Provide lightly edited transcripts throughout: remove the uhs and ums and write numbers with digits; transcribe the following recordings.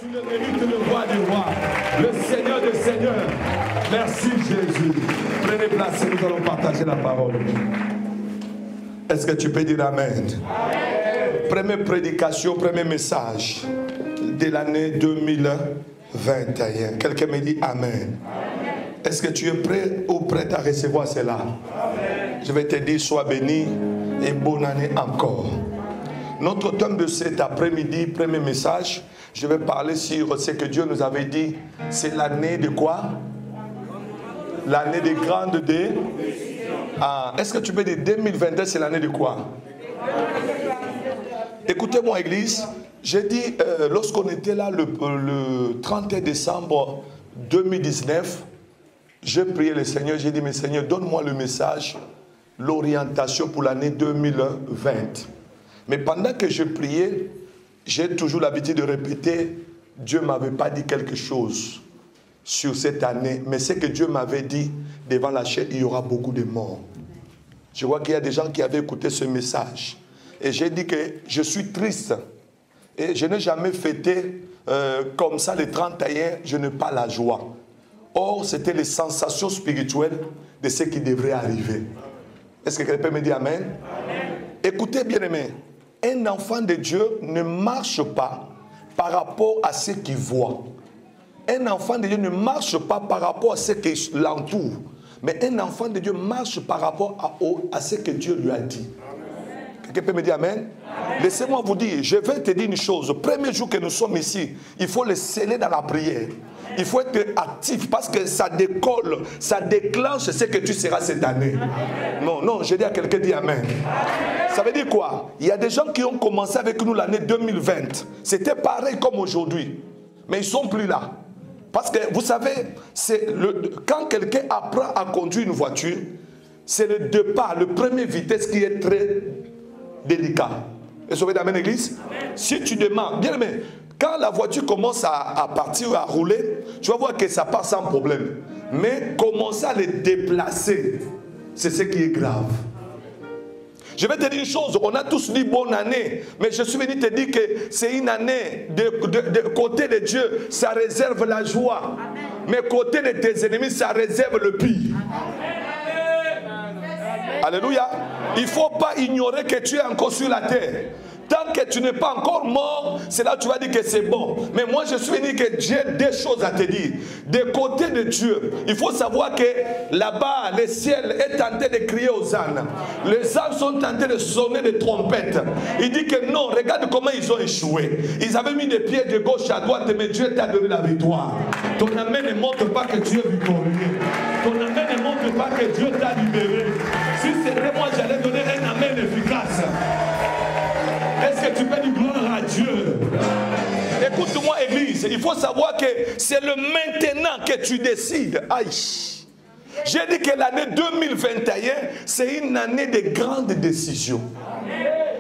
Tu le mérites, le roi du roi, le Seigneur des seigneurs. Merci Jésus. Prenez place et nous allons partager la parole. Est-ce que tu peux dire Amen? Amen. Première prédication, premier message de l'année 2021. Quelqu'un me dit Amen. Est-ce que tu es prêt ou prête à recevoir cela? Amen. Je vais te dire, sois béni et bonne année encore. Notre thème de cet après-midi, premier message, je vais parler sur ce que Dieu nous avait dit. C'est l'année de quoi? L'année des grandes décisions. Ah, est-ce que tu peux dire 2022, c'est l'année de quoi? Écoutez-moi, Église. J'ai dit, lorsqu'on était là le 31 décembre 2019, j'ai prié le Seigneur, j'ai dit, mais Seigneur, donne-moi le message, l'orientation pour l'année 2020. Mais pendant que je priais, j'ai toujours l'habitude de répéter, Dieu ne m'avait pas dit quelque chose sur cette année, mais c'est que Dieu m'avait dit, devant la chaîne, il y aura beaucoup de morts. Je vois qu'il y a des gens qui avaient écouté ce message. Et j'ai dit que je suis triste. Et je n'ai jamais fêté comme ça les 31, je n'ai pas la joie. Or, c'était les sensations spirituelles de ce qui devrait arriver. Est-ce que quelqu'un peut me dire Amen? Amen. Écoutez bien aimé, un enfant de Dieu ne marche pas par rapport à ce qu'il voit. Un enfant de Dieu ne marche pas par rapport à ce qui l'entoure. Mais un enfant de Dieu marche par rapport à ce que Dieu lui a dit. Quelqu'un peut me dire Amen? Laissez-moi vous dire, je vais te dire une chose. Le premier jour que nous sommes ici, il faut le sceller dans la prière. Il faut être actif parce que ça décolle, ça déclenche ce que tu seras cette année. Non, non, je dis à quelqu'un, dit Amen. Ça veut dire quoi? Il y a des gens qui ont commencé avec nous l'année 2020. C'était pareil comme aujourd'hui. Mais ils ne sont plus là. Parce que vous savez, quand quelqu'un apprend à conduire une voiture, c'est le départ, le premier vitesse qui est très délicat. Est-ce que vous êtes dans la même église? Si tu demandes, bien aimé, quand la voiture commence à partir, à rouler, tu vas voir que ça part sans problème. Mais commencer à les déplacer, c'est ce qui est grave. Je vais te dire une chose, on a tous dit bonne année, mais je suis venu te dire que c'est une année de côté de Dieu, ça réserve la joie. Amen. Mais côté de tes ennemis, ça réserve le pire. Amen. Alléluia. Il ne faut pas ignorer que tu es encore sur la terre. Tant que tu n'es pas encore mort, c'est là que tu vas dire que c'est bon. Mais moi, je suis venu que j'ai des choses à te dire. De côté de Dieu, il faut savoir que là-bas, le ciel est tenté de crier aux ânes. Les ânes sont tentés de sonner des trompettes. Il dit que non, regarde comment ils ont échoué. Ils avaient mis des pieds de gauche à droite, mais Dieu t'a donné la victoire. Ton amen ne montre pas que tu es victorieux. Ton amen ne montre pas que Dieu t'a libéré. Si c'était moi, j'allais donner un amen efficace. Est-ce que tu peux dire gloire à Dieu? Écoute-moi, Église, il faut savoir que c'est le maintenant que tu décides. Aïe. J'ai dit que l'année 2021, c'est une année de grandes décisions.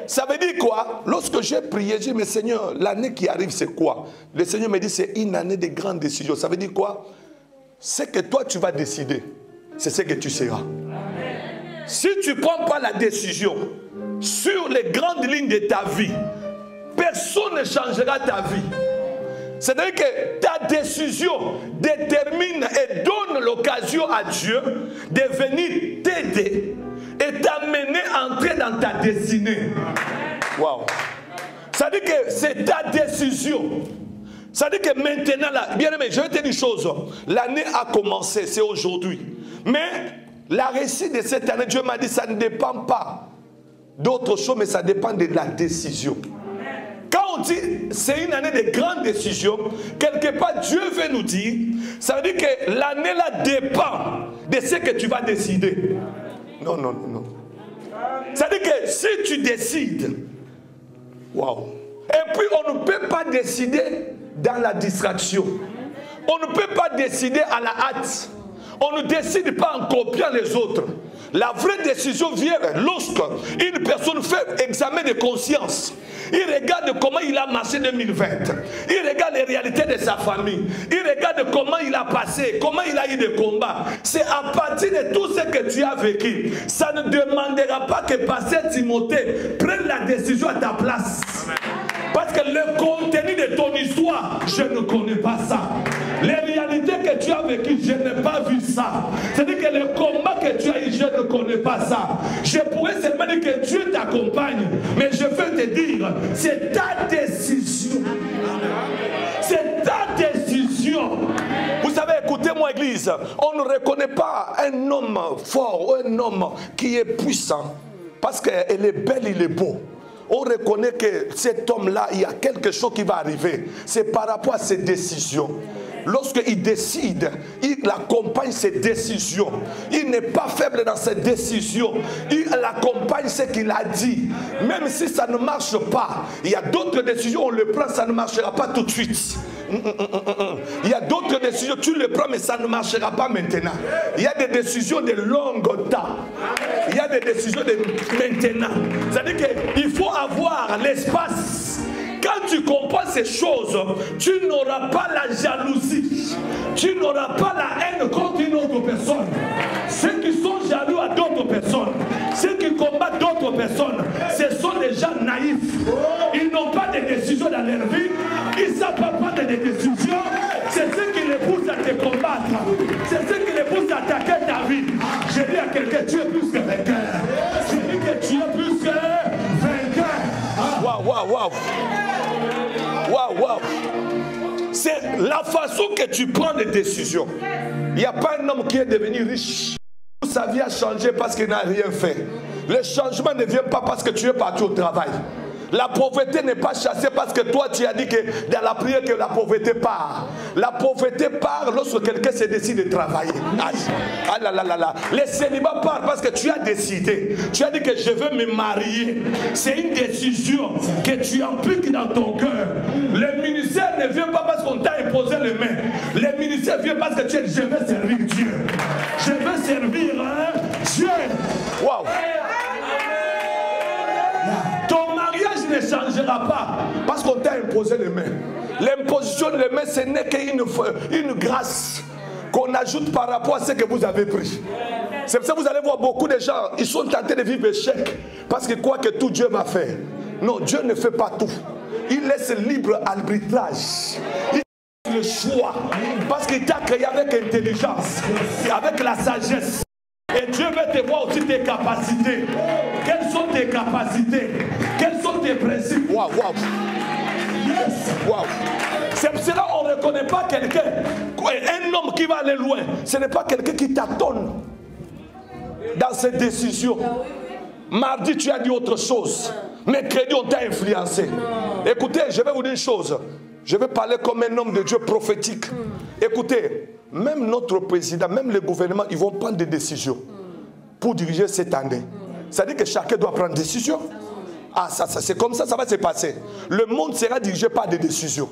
Ça veut dire quoi? Lorsque j'ai prié, j'ai dit, mais Seigneur, l'année qui arrive, c'est quoi? Le Seigneur me dit, c'est une année de grandes décisions. Ça veut dire quoi? C'est que toi, tu vas décider. C'est ce que tu seras. Si tu ne prends pas la décision sur les grandes lignes de ta vie, personne ne changera ta vie. C'est-à-dire que ta décision détermine et donne l'occasion à Dieu de venir t'aider et t'amener à entrer dans ta destinée. Waouh! C'est-à-dire que c'est ta décision. C'est-à-dire que maintenant, là, bien aimé, je vais te dire une chose. L'année a commencé, c'est aujourd'hui. Mais la réussite de cette année, Dieu m'a dit, ça ne dépend pas d'autre chose, mais ça dépend de la décision. Quand on dit c'est une année de grandes décisions, quelque part Dieu veut nous dire, ça veut dire que l'année là dépend de ce que tu vas décider. Non, non, non, non. Ça veut dire que si tu décides, waouh. Et puis on ne peut pas décider dans la distraction. On ne peut pas décider à la hâte. On ne décide pas en copiant les autres. La vraie décision vient lorsque une personne fait examen de conscience. Il regarde comment il a marché 2020. Il regarde les réalités de sa famille. Il regarde comment il a passé, comment il a eu des combats. C'est à partir de tout ce que tu as vécu. Ça ne demandera pas que Pasteur Timothée prenne la décision à ta place. Amen. Parce que le contenu de ton histoire, je ne connais pas ça. Les réalités que tu as vécues, je n'ai pas vu ça. C'est-à-dire que le combat que tu as eu, je ne connais pas ça. Je pourrais seulement dire que Dieu t'accompagne. Mais je veux te dire, c'est ta décision. C'est ta décision. Vous savez, écoutez-moi, Église, on ne reconnaît pas un homme fort ou un homme qui est puissant parce qu'elle est belle, il est beau. On reconnaît que cet homme-là, il y a quelque chose qui va arriver. C'est par rapport à ses décisions. Lorsqu'il décide, il accompagne ses décisions. Il n'est pas faible dans ses décisions. Il accompagne ce qu'il a dit. Même si ça ne marche pas, il y a d'autres décisions, on le prend, ça ne marchera pas tout de suite. Il y a d'autres décisions, tu le prends, mais ça ne marchera pas maintenant. Il y a des décisions de long temps. Il y a des décisions de maintenant. C'est-à-dire qu'il faut avoir l'espace. Quand tu comprends ces choses, tu n'auras pas la jalousie. Tu n'auras pas la haine contre une autre personne. Ceux qui sont jaloux à d'autres personnes, ceux qui combattent d'autres personnes, ce sont des gens naïfs. Ils n'ont pas de décisions dans leur vie. Ils ne savent pas prendre des décisions. C'est ce qui les pousse à te combattre. C'est ce qui les pousse à attaquer ta vie. Je dis à quelqu'un, tu es plus que vainqueur. Je dis que tu es plus que vainqueur. Waouh, waouh, waouh. Waouh, waouh. C'est la façon que tu prends des décisions. Il n'y a pas un homme qui est devenu riche. Sa vie a changé parce qu'il n'a rien fait. Le changement ne vient pas parce que tu es parti au travail. La pauvreté n'est pas chassée parce que toi tu as dit que dans la prière que la pauvreté part. La pauvreté part lorsque quelqu'un se décide de travailler. Ah là là là là. Le célibat part parce que tu as décidé. Tu as dit que je veux me marier. C'est une décision que tu impliques dans ton cœur. Le ministère ne vient pas parce qu'on t'a imposé les mains. Le ministère vient parce que tu as dit je veux servir Dieu. Je veux servir Dieu. Waouh. Ton mariage ne changera pas parce qu'on t'a imposé les mains. L'imposition des mains, ce n'est qu'une grâce qu'on ajoute par rapport à ce que vous avez pris. C'est pour ça que vous allez voir beaucoup de gens, ils sont tentés de vivre échec parce qu'ils croient que tout Dieu va faire. Non, Dieu ne fait pas tout. Il laisse libre arbitrage. Il laisse le choix parce qu'il t'a créé avec intelligence, avec la sagesse. Et Dieu veut te voir aussi tes capacités. Quelles sont tes capacités? Quels sont tes principes? Waouh, waouh. Yes. Waouh. C'est pour cela qu'on ne reconnaît pas quelqu'un. Un homme qui va aller loin, ce n'est pas quelqu'un qui tâtonne dans ses décisions. Mardi, tu as dit autre chose. Mercredi, on t'a influencé. Écoutez, je vais vous dire une chose. Je vais parler comme un homme de Dieu prophétique. Écoutez, même notre président, même le gouvernement, ils vont prendre des décisions pour diriger cette année. Ça veut dire que chacun doit prendre des décisions. Ah, ça c'est comme ça, ça va se passer. Le monde sera dirigé par des décisions.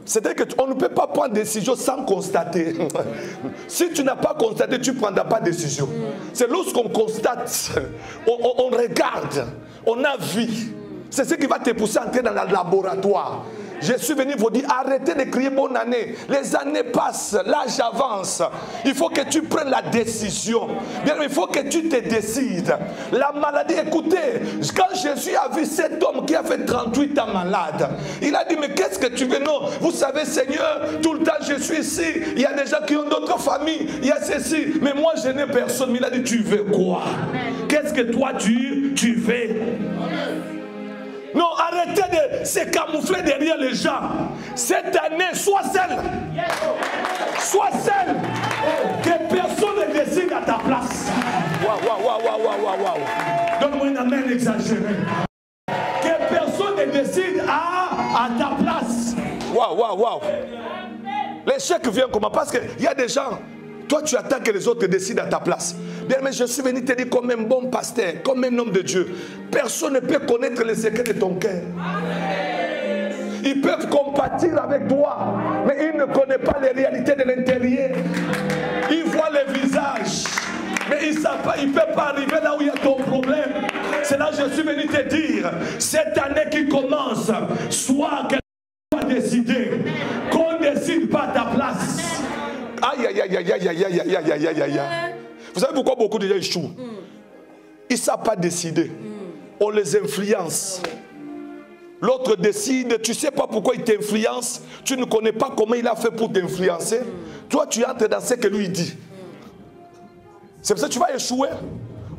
C'est-à-dire qu'on ne peut pas prendre des décisions sans constater. Si tu n'as pas constaté, tu ne prendras pas de décision. C'est lorsqu'on constate, on regarde, on a vu. C'est ce qui va te pousser à entrer dans le laboratoire. Je suis venu vous dire, arrêtez de crier bonne année. Les années passent, l'âge avance. Il faut que tu prennes la décision. Bien, il faut que tu te décides. La maladie, écoutez, quand Jésus a vu cet homme qui a fait 38 ans malade, il a dit, mais qu'est-ce que tu veux? Non, vous savez, Seigneur, tout le temps je suis ici. Il y a des gens qui ont d'autres familles. Il y a ceci. Mais moi, je n'ai personne. Mais il a dit, tu veux quoi? Qu'est-ce que toi, tu veux? Non, arrêtez de se camoufler derrière les gens. Cette année, sois seul. Sois seul. Que personne ne décide à ta place. Waouh, waouh, waouh, waouh, waouh, waouh. Donne-moi une amène exagérée. Que personne ne décide à ta place. Waouh, waouh, waouh. L'échec vient comment? Parce qu'il y a des gens. Toi, tu attends que les autres décident à ta place. Bien, mais je suis venu te dire comme un bon pasteur, comme un homme de Dieu. Personne ne peut connaître les secrets de ton cœur. Ils peuvent compatir avec toi, mais ils ne connaissent pas les réalités de l'intérieur. Ils voient le visage, mais ils ne savent pas, ils ne peuvent pas arriver là où il y a ton problème. C'est là que je suis venu te dire, cette année qui commence, soit quelqu'un va décider, qu'on ne décide pas à ta place. Aïe, aïe, aïe, aïe, aïe, aïe, aïe, aïe, aïe, aïe, aïe. Vous savez pourquoi beaucoup de gens échouent? Ils ne savent pas décider. On les influence. L'autre décide, tu ne sais pas pourquoi il t'influence, tu ne connais pas comment il a fait pour t'influencer. Toi, tu entres dans ce que lui dit. C'est pour ça que tu vas échouer.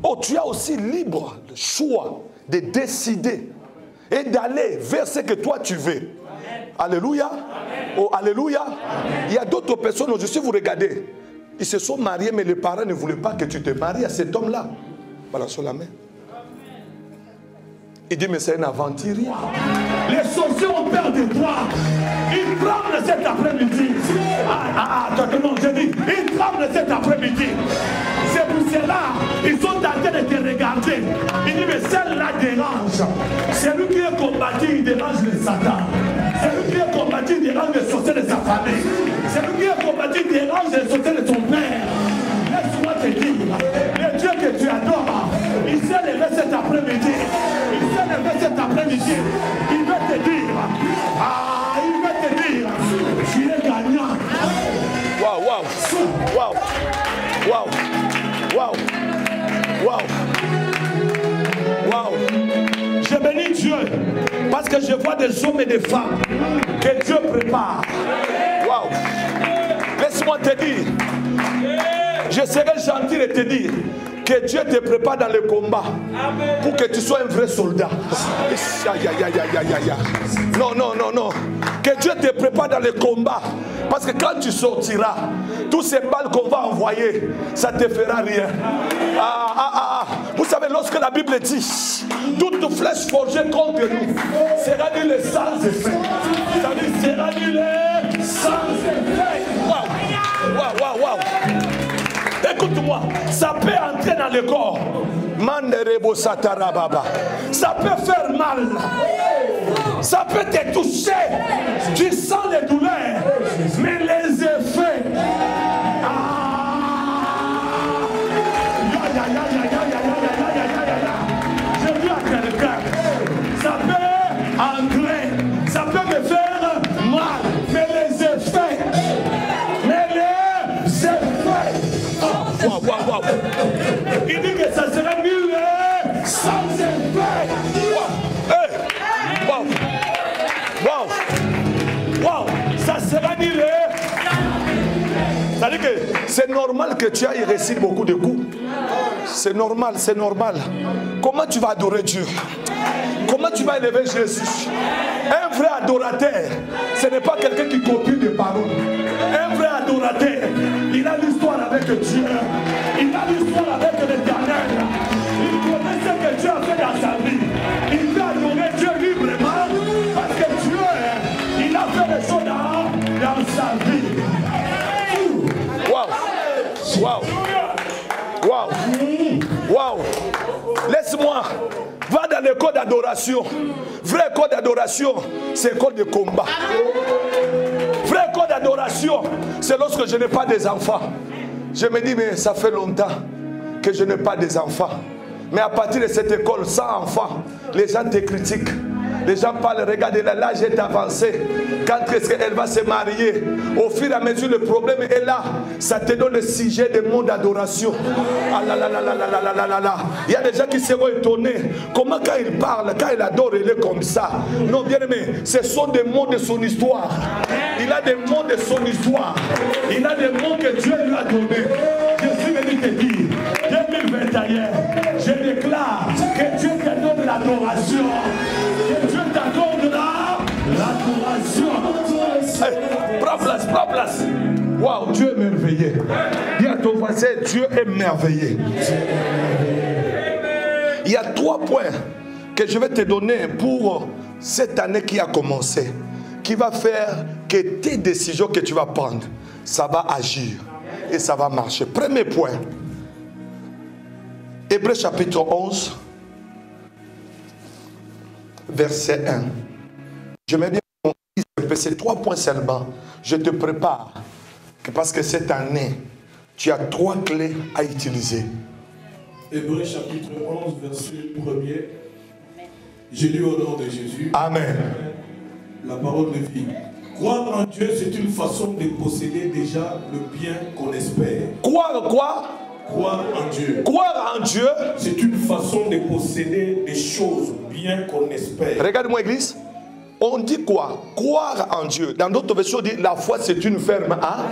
Oh, tu as aussi libre le choix de décider et d'aller vers ce que toi tu veux. Alléluia. Oh, alléluia. Il y a d'autres personnes, je sais, vous regardez, ils se sont mariés, mais les parents ne voulaient pas que tu te maries à cet homme-là. Voilà, sur la main. Il dit, mais c'est un aventurier. Les sorciers ont peur de toi. Ils tremblent cet après-midi. Attends, non, j'ai dit, ils tremblent cet après-midi. C'est pour cela, ils sont en train de te regarder. Il dit, mais celle-là dérange. C'est lui qui est combattu, il dérange le Satan. C'est lui qui est combattu, il dérange les sorciers de sa famille. C'est lui qui est combattu, il dérange les sorciers de son père. Laisse-moi te dire, le Dieu que tu adores, il s'est levé cet après-midi. Il s'est levé cet après-midi. Il va te dire, il va te dire, tu es gagnant. Waouh, waouh, waouh, waouh, waouh, waouh, waouh. Je bénis Dieu parce que je vois des hommes et des femmes que Dieu prépare. Waouh. Laisse-moi te dire, je serai gentil de te dire que Dieu te prépare dans le combat pour que tu sois un vrai soldat. Non, non, non, non. Que Dieu te prépare dans le combat. Parce que quand tu sortiras, tous ces balles qu'on va envoyer, ça ne te fera rien. Vous savez, lorsque la Bible dit, toute flèche forgée contre nous sera nulle sans effet. Ça dit, sera nulle sans effet. Waouh, waouh, waouh, waouh. Écoute-moi, ça peut entrer dans le corps. Ça peut faire mal. Ça peut te toucher. Tu sens les douleurs. Mais les effets. Je dis à quelqu'un, ça peut entrer. Ça peut me faire mal. Mais les effets. Waouh, waouh, waouh. Il dit que ça sera nul sans effet. Waouh. Waouh. Waouh. Ça sera nul. C'est-à-dire que c'est normal que tu ailles réussir beaucoup de coups. C'est normal, c'est normal. Comment tu vas adorer Dieu? Comment tu vas élever Jésus? Un vrai adorateur, ce n'est pas quelqu'un qui copie des paroles. Un vrai adorateur, il a l'histoire avec Dieu. Il a l'histoire avec l'Éternel. Il connaît ce que Dieu a fait dans sa vie. Il peut adorer Dieu librement parce que Dieu, il a fait des choses dans sa vie. Waouh. Waouh. Waouh. Waouh. Laisse-moi. Va dans le corps d'adoration. Vrai corps d'adoration, c'est le corps de combat. Vrai corps d'adoration, c'est lorsque je n'ai pas des enfants. Je me dis, mais ça fait longtemps que je n'ai pas des enfants. Mais à partir de cette école, sans enfants, les gens te critiquent. Les gens parlent, regardez, l'âge est avancé. Quand est-ce qu'elle va se marier? Au fur et à mesure, le problème est là. Ça te donne le sujet de monde d'adoration. Ah là là là là là là là là là. Il y a des gens qui seront étonnés. Comment quand il parle, quand il adore, il est comme ça? Non, bien aimé, ce sont des mots de son histoire. Il a des mots de son histoire. Il a des mots que Dieu lui a donnés. Je suis venu te dire, 2021, je déclare que Dieu te donne l'adoration. Que Dieu t'accorde l'adoration. Hey, prends place. Waouh, Dieu est merveilleux. Dis à ton voisin, Dieu est merveilleux. Il y a 3 points que je vais te donner pour cette année qui a commencé, qui va faire que tes décisions que tu vas prendre, ça va agir et ça va marcher. Premier point, Hébreux chapitre 11, verset 1. Je mets bien ces 3 points seulement. Je te prépare parce que cette année, tu as 3 clés à utiliser. Hébreux chapitre 11, verset 1er. J'ai lu au nom de Jésus. Amen. La parole de vie. Croire en Dieu, c'est une façon de posséder déjà le bien qu'on espère. Croire quoi? Croire en Dieu. Croire en Dieu, c'est une façon de posséder des choses bien qu'on espère. Regarde-moi, église. On dit quoi? Croire en Dieu. Dans d'autres versions, on dit la foi c'est une ferme. Hein?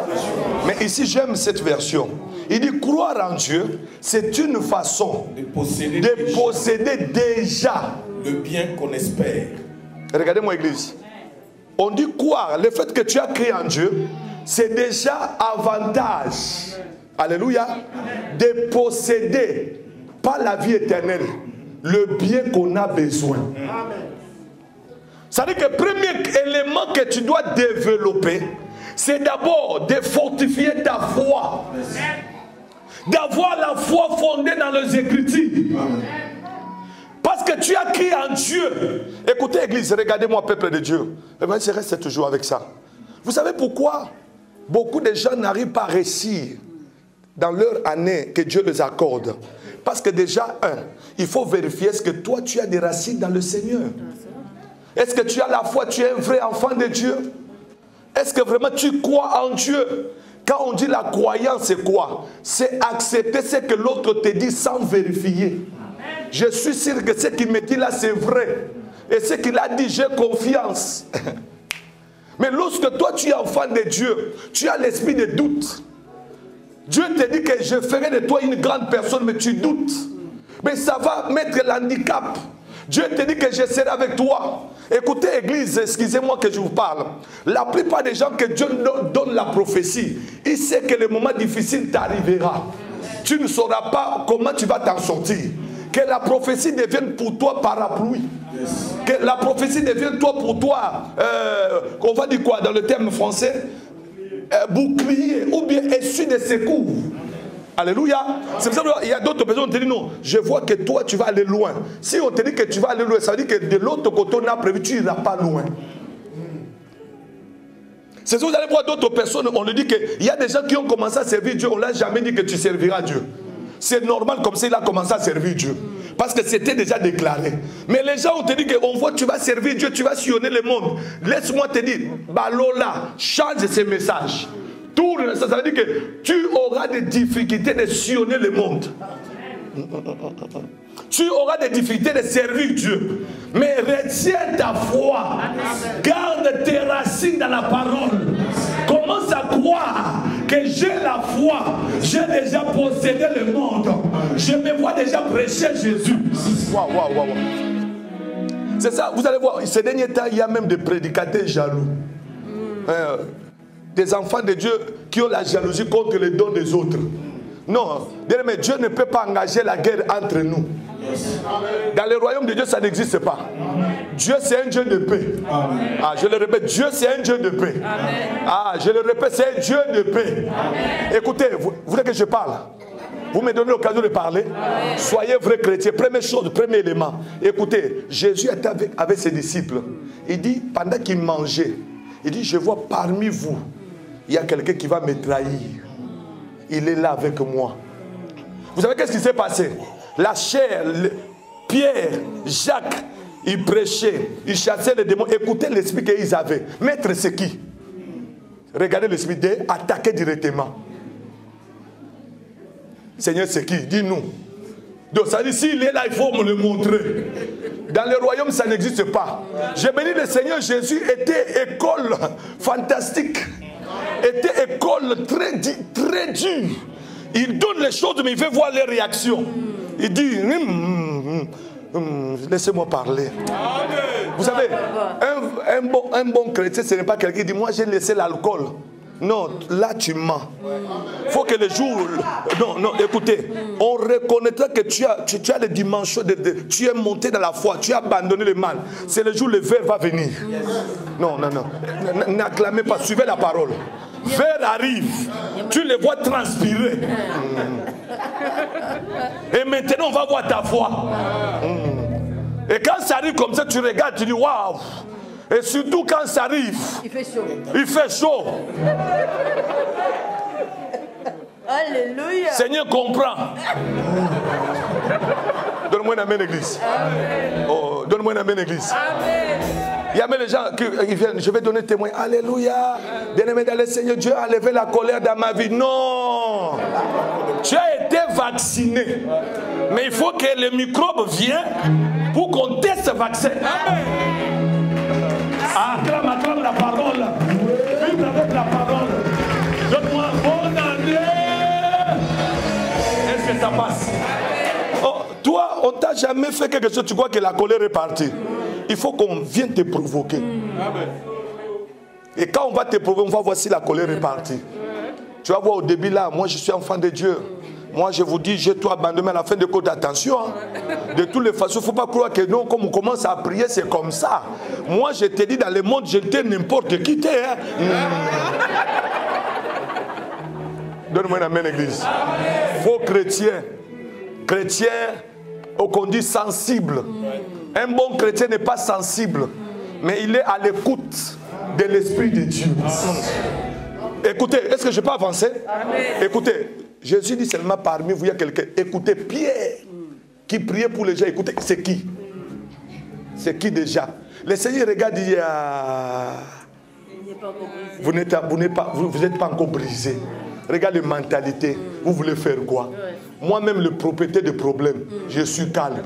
Mais ici, j'aime cette version. Il dit croire en Dieu, c'est une façon de posséder déjà le bien qu'on espère. Regardez-moi, église. On dit croire. Le fait que tu as cru en Dieu, c'est déjà avantage. Alléluia. De posséder, pas la vie éternelle, le bien qu'on a besoin. Ça veut dire que le premier élément que tu dois développer, c'est d'abord de fortifier ta foi. D'avoir la foi fondée dans les Écritures. Parce que tu as crié en Dieu. Écoutez, église, regardez-moi, peuple de Dieu. Je reste toujours avec ça. Vous savez pourquoi beaucoup de gens n'arrivent pas à réussir dans leur année que Dieu les accorde? Parce que déjà, il faut vérifier est-ce que toi, tu as des racines dans le Seigneur. Est-ce que tu as la foi, tu es un vrai enfant de Dieu? Est-ce que vraiment tu crois en Dieu? Quand on dit la croyance, c'est quoi? C'est accepter ce que l'autre te dit sans vérifier. Je suis sûr que ce qu'il me dit là, c'est vrai. Et ce qu'il a dit, j'ai confiance. Mais lorsque toi, tu es enfant de Dieu, tu as l'esprit de doute. Dieu te dit que je ferai de toi une grande personne, mais tu doutes. Mais ça va mettre l'handicap. Dieu te dit que je serai avec toi. Écoutez, église, excusez-moi que je vous parle. La plupart des gens que Dieu donne la prophétie, il sait que le moment difficile t'arrivera. Tu ne sauras pas comment tu vas t'en sortir. Que la prophétie devienne pour toi parapluie. Que la prophétie devienne pour toi, on va dire quoi dans le terme français, bouclier ou bien essuie de secours. Alléluia. C'est pour ça qu'il y a d'autres personnes qui te disent non, je vois que toi tu vas aller loin. Si on te dit que tu vas aller loin, ça veut dire que de l'autre côté on a prévu, tu n'iras pas loin. C'est ça que vous allez voir d'autres personnes, on lui dit qu'il y a des gens qui ont commencé à servir Dieu, on ne l'a jamais dit que tu serviras Dieu. C'est normal comme ça il a commencé à servir Dieu. Parce que c'était déjà déclaré. Mais les gens ont te dit qu'on voit tu vas servir Dieu, tu vas sillonner le monde. Laisse-moi te dire, Balola, change ces messages. Tourne, ça veut dire que tu auras des difficultés de sillonner le monde. Tu auras des difficultés de servir Dieu. Mais retiens ta foi. Garde tes racines dans la parole. Commence à croire que j'ai la foi. J'ai déjà possédé le monde. Je me vois déjà prêcher Jésus. Waouh, waouh, waouh. C'est ça, vous allez voir, ces derniers temps, il y a même des prédicateurs jaloux. Des enfants de Dieu qui ont la jalousie contre les dons des autres. Non, mais Dieu ne peut pas engager la guerre entre nous. Dans le royaume de Dieu, ça n'existe pas. Dieu, c'est un Dieu de paix. Ah, je le répète, Dieu, c'est un Dieu de paix. Ah, je le répète, c'est un Dieu de paix. Écoutez, vous voulez que je parle? Vous me donnez l'occasion de parler. Soyez vrai chrétien. Première chose, premier élément. Écoutez, Jésus était avec ses disciples. Il dit, pendant qu'il mangeait, il dit, je vois parmi vous, il y a quelqu'un qui va me trahir. Il est là avec moi. Vous savez qu'est-ce qui s'est passé? La chair, Pierre, Jacques, ils prêchaient, ils chassaient les démons. Écoutez l'esprit qu'ils avaient. Maître, c'est qui? Regardez l'esprit d'attaquer directement. Seigneur, c'est qui? Dis-nous. Donc ça dit, s'il est là, il faut me le montrer. Dans le royaume, ça n'existe pas. J'ai béni le Seigneur Jésus, était école fantastique. Était école très dure. Il donne les choses, mais il veut voir les réactions. Il dit, laissez-moi parler. Vous savez, un bon chrétien, ce n'est pas quelqu'un qui dit, moi j'ai laissé l'alcool. Non, là tu mens. Il faut que les jours... Non, écoutez. On reconnaîtra que tu as les dimensions, tu es monté dans la foi, tu as abandonné le mal. C'est le jour où le verre va venir. Non. N'acclamez pas, suivez la parole. Verre arrive, tu les vois transpirer. Et maintenant on va voir ta foi. Et quand ça arrive comme ça, tu regardes, tu dis waouh. Et surtout quand ça arrive, il fait chaud. Il fait chaud. Alléluia. Seigneur comprend. Donne-moi une amen, église. Oh, donne-moi une amen, église. Amen. Il y a même les gens qui viennent, je vais donner témoin. Alléluia. Bien-aimé dans le Seigneur, Dieu a enlevé la colère dans ma vie. Non. Tu as été vacciné. Mais il faut que les microbes viennent pour qu'on teste ce vaccin. Amen. Acclame la parole. Vive avec la parole. Donne-moi bonne année. Est-ce que ça passe? Oh, toi, on t'a jamais fait quelque chose, tu crois que la colère est partie. Il faut qu'on vienne te provoquer. Et quand on va te provoquer, on va voir si la colère est partie. Tu vas voir au début là, moi je suis enfant de Dieu. Moi je vous dis, j'ai tout abandonné à la fin de compte. Attention, hein. De toutes les façons, il ne faut pas croire que non, comme on commence à prier, c'est comme ça. Moi je te dis, dans le monde, je t'ai n'importe qui t'es. Hein. Donne-moi une amène, église. Faux chrétien. Chrétien, qu'on dit sensible. Un bon chrétien n'est pas sensible, mais il est à l'écoute de l'Esprit de Dieu. Écoutez, est-ce que je peux avancer? Écoutez, Jésus dit seulement parmi vous, il y a quelqu'un. Écoutez, Pierre, qui priait pour les gens. Écoutez, c'est qui? C'est qui déjà? Le Seigneur regarde, il dit, vous n'êtes pas encore brisé. Regarde les mentalités. Vous voulez faire quoi? Moi-même, le propriétaire de problème, je suis calme.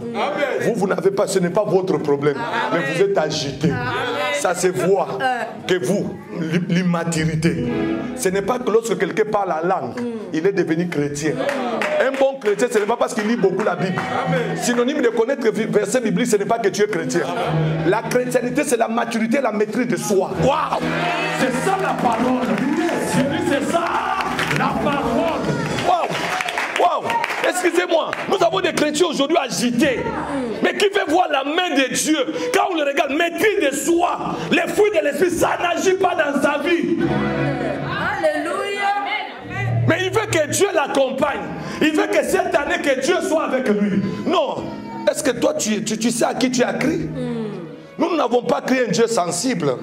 Vous n'avez pas, ce n'est pas votre problème. Mais vous êtes agité. Ça se voit que vous, l'immaturité. Ce n'est pas que lorsque quelqu'un parle la langue, il est devenu chrétien. Un bon chrétien, ce n'est pas parce qu'il lit beaucoup la Bible. Synonyme de connaître le verset biblique, ce n'est pas que tu es chrétien. La chrétienté, c'est la maturité, la maîtrise de soi. Waouh! C'est ça la parole. C'est ça la parole. Waouh! Waouh! Excusez-moi, nous avons des chrétiens aujourd'hui agités. Mais qui veut voir la main de Dieu? Quand on le regarde, maîtrise de soi, les fruits de l'esprit, ça n'agit pas dans sa vie. Alléluia. Mais il veut que Dieu l'accompagne. Il veut que cette année, que Dieu soit avec lui. Non. Est-ce que toi, tu sais à qui tu as crié? Nous n'avons pas créé un Dieu sensible.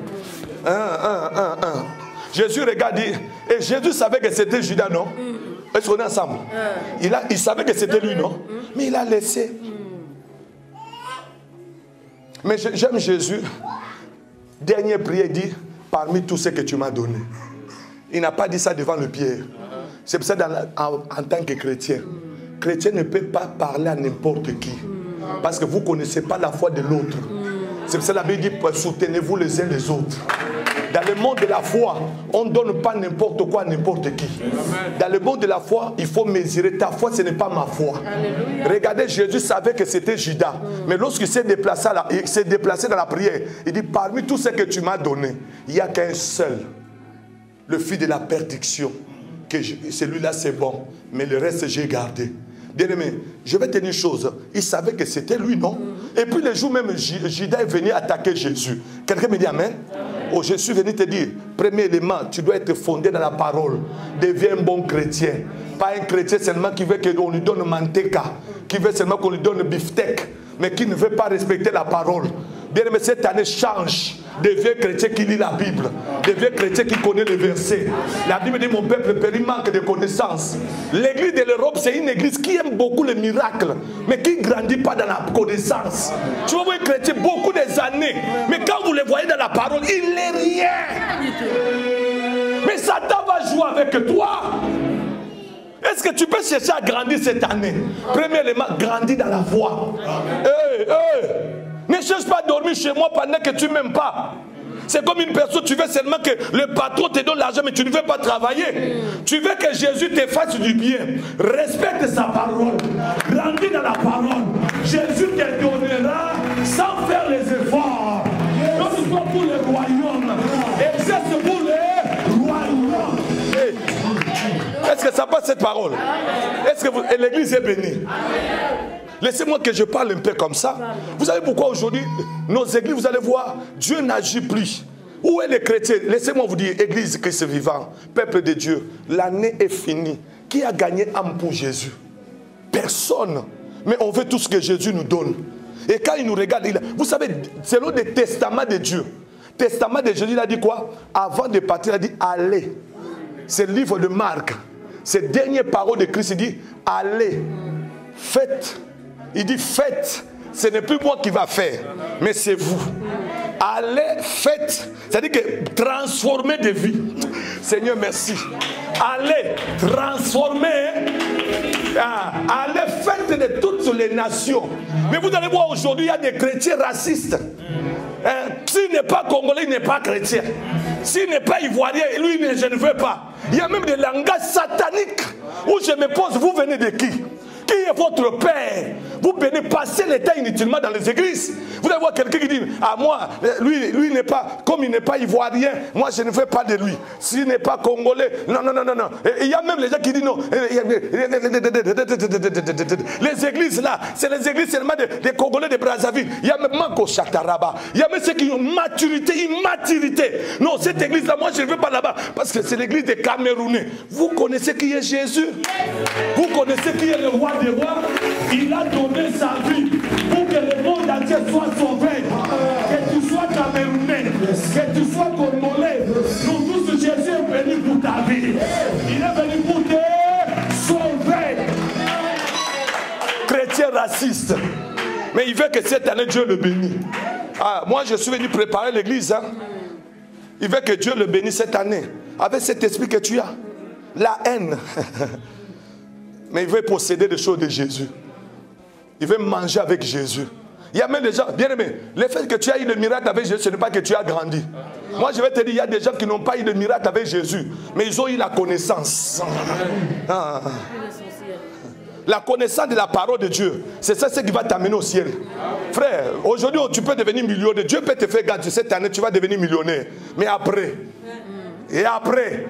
Jésus regarde, et Jésus savait que c'était Judas, non? Est-ce qu'on est ensemble? Il savait que c'était lui, non? Mais il a laissé. Mais j'aime Jésus. Dernière prière, il dit, parmi tout ce que tu m'as donné. Il n'a pas dit ça devant le Pierre. C'est pour ça en tant que chrétien. Chrétien ne peut pas parler à n'importe qui. Parce que vous ne connaissez pas la foi de l'autre. C'est pour ça que la Bible dit, soutenez-vous les uns les autres. Dans le monde de la foi, on ne donne pas n'importe quoi à n'importe qui. Dans le monde de la foi, il faut mesurer. Ta foi, ce n'est pas ma foi. Alléluia. Regardez, Jésus savait que c'était Judas. Mais lorsqu'il s'est déplacé dans la prière, il dit, parmi tout ce que tu m'as donné, il n'y a qu'un seul. Le fils de la perdition. Celui-là, c'est bon. Mais le reste, j'ai gardé. Bien-aimé, je vais te dire une chose. Il savait que c'était lui, non? Et puis le jour même, Judas est venu attaquer Jésus. Quelqu'un me dit amen? Oh, je suis venu te dire, premier élément, tu dois être fondé dans la parole. Deviens un bon chrétien. Pas un chrétien seulement qui veut qu'on lui donne manteca, qui veut seulement qu'on lui donne beefsteak, mais qui ne veut pas respecter la parole. Bien aimé, cette année change. Deviens chrétien qui lit la Bible. Deviens chrétien qui connaît les versets. La Bible dit, mon peuple périt, manque de connaissances. L'église de l'Europe, c'est une église qui aime beaucoup les miracles, mais qui ne grandit pas dans la connaissance. Tu vois, un chrétien, beaucoup des années, mais quand vous le voyez dans la parole, il n'est rien. Mais Satan va jouer avec toi. Est-ce que tu peux chercher à grandir cette année? Premier élément, grandir dans la foi. Ne cherche pas à dormir chez moi pendant que tu ne m'aimes pas. C'est comme une personne, tu veux seulement que le patron te donne l'argent, mais tu ne veux pas travailler. Tu veux que Jésus te fasse du bien. Respecte sa parole. Grandis dans la parole. Jésus te donnera sans faire les efforts. Donne-toi pour le royaume. Exerce pour le royaume. Est-ce que ça passe cette parole? Est-ce que l'église est bénie? Laissez-moi que je parle un peu comme ça. Vous savez pourquoi aujourd'hui, nos églises, vous allez voir, Dieu n'agit plus. Où est les chrétiens? Laissez-moi vous dire, église Christ vivant, peuple de Dieu, l'année est finie. Qui a gagné âme pour Jésus? Personne. Mais on veut tout ce que Jésus nous donne. Et quand il nous regarde, vous savez, selon le testament de Dieu, le testament de Jésus, il a dit quoi? Avant de partir, il a dit, allez. C'est le livre de Marc. Ces dernières paroles de Christ, il dit, allez, faites. Il dit, faites. Ce n'est plus moi qui va faire, mais c'est vous. Allez, faites. C'est-à-dire que transformez des vies. Seigneur, merci. Allez, transformer. Allez, faites de toutes les nations. Mais vous allez voir aujourd'hui, il y a des chrétiens racistes. S'il n'est pas congolais, il n'est pas chrétien. S'il n'est pas ivoirien, lui, je ne veux pas. Il y a même des langages sataniques où je me pose, vous venez de qui? Qui est votre père? Vous venez passer le temps inutilement dans les églises. Vous allez voir quelqu'un qui dit, ah moi, lui n'est pas, comme il n'est pas ivoirien, moi je ne veux pas de lui. S'il n'est pas congolais, non. Et il y a même les gens qui disent non. Les églises là, c'est les églises seulement des Congolais de Brazzaville. Il y a même Manko Chataraba. Il y a même ceux qui ont immaturité. Non, cette église là, moi je ne veux pas là-bas. Parce que c'est l'église des Camerounais. Vous connaissez qui est Jésus? Vous connaissez qui est le roi des rois? Il a donné sa vie pour que le monde entier soit sauvé. Que tu sois Camerounais, que tu sois Congolais, nous tous, Jésus est venu pour ta vie. Il est venu pour te sauver. Chrétien raciste. Mais il veut que cette année Dieu le bénisse. Ah, moi je suis venu préparer l'église. Hein. Il veut que Dieu le bénisse cette année. Avec cet esprit que tu as. La haine. Mais il veut posséder des choses de Jésus. Il veut manger avec Jésus. Il y a même des gens, bien aimé, le fait que tu as eu le miracle avec Jésus, ce n'est pas que tu as grandi. Moi je vais te dire, il y a des gens qui n'ont pas eu de miracle avec Jésus, mais ils ont eu la connaissance. La connaissance de la parole de Dieu, c'est ça ce qui va t'amener au ciel. Frère, aujourd'hui tu peux devenir millionnaire. Dieu peut te faire gagner cette année, tu vas devenir millionnaire. Mais après, et après,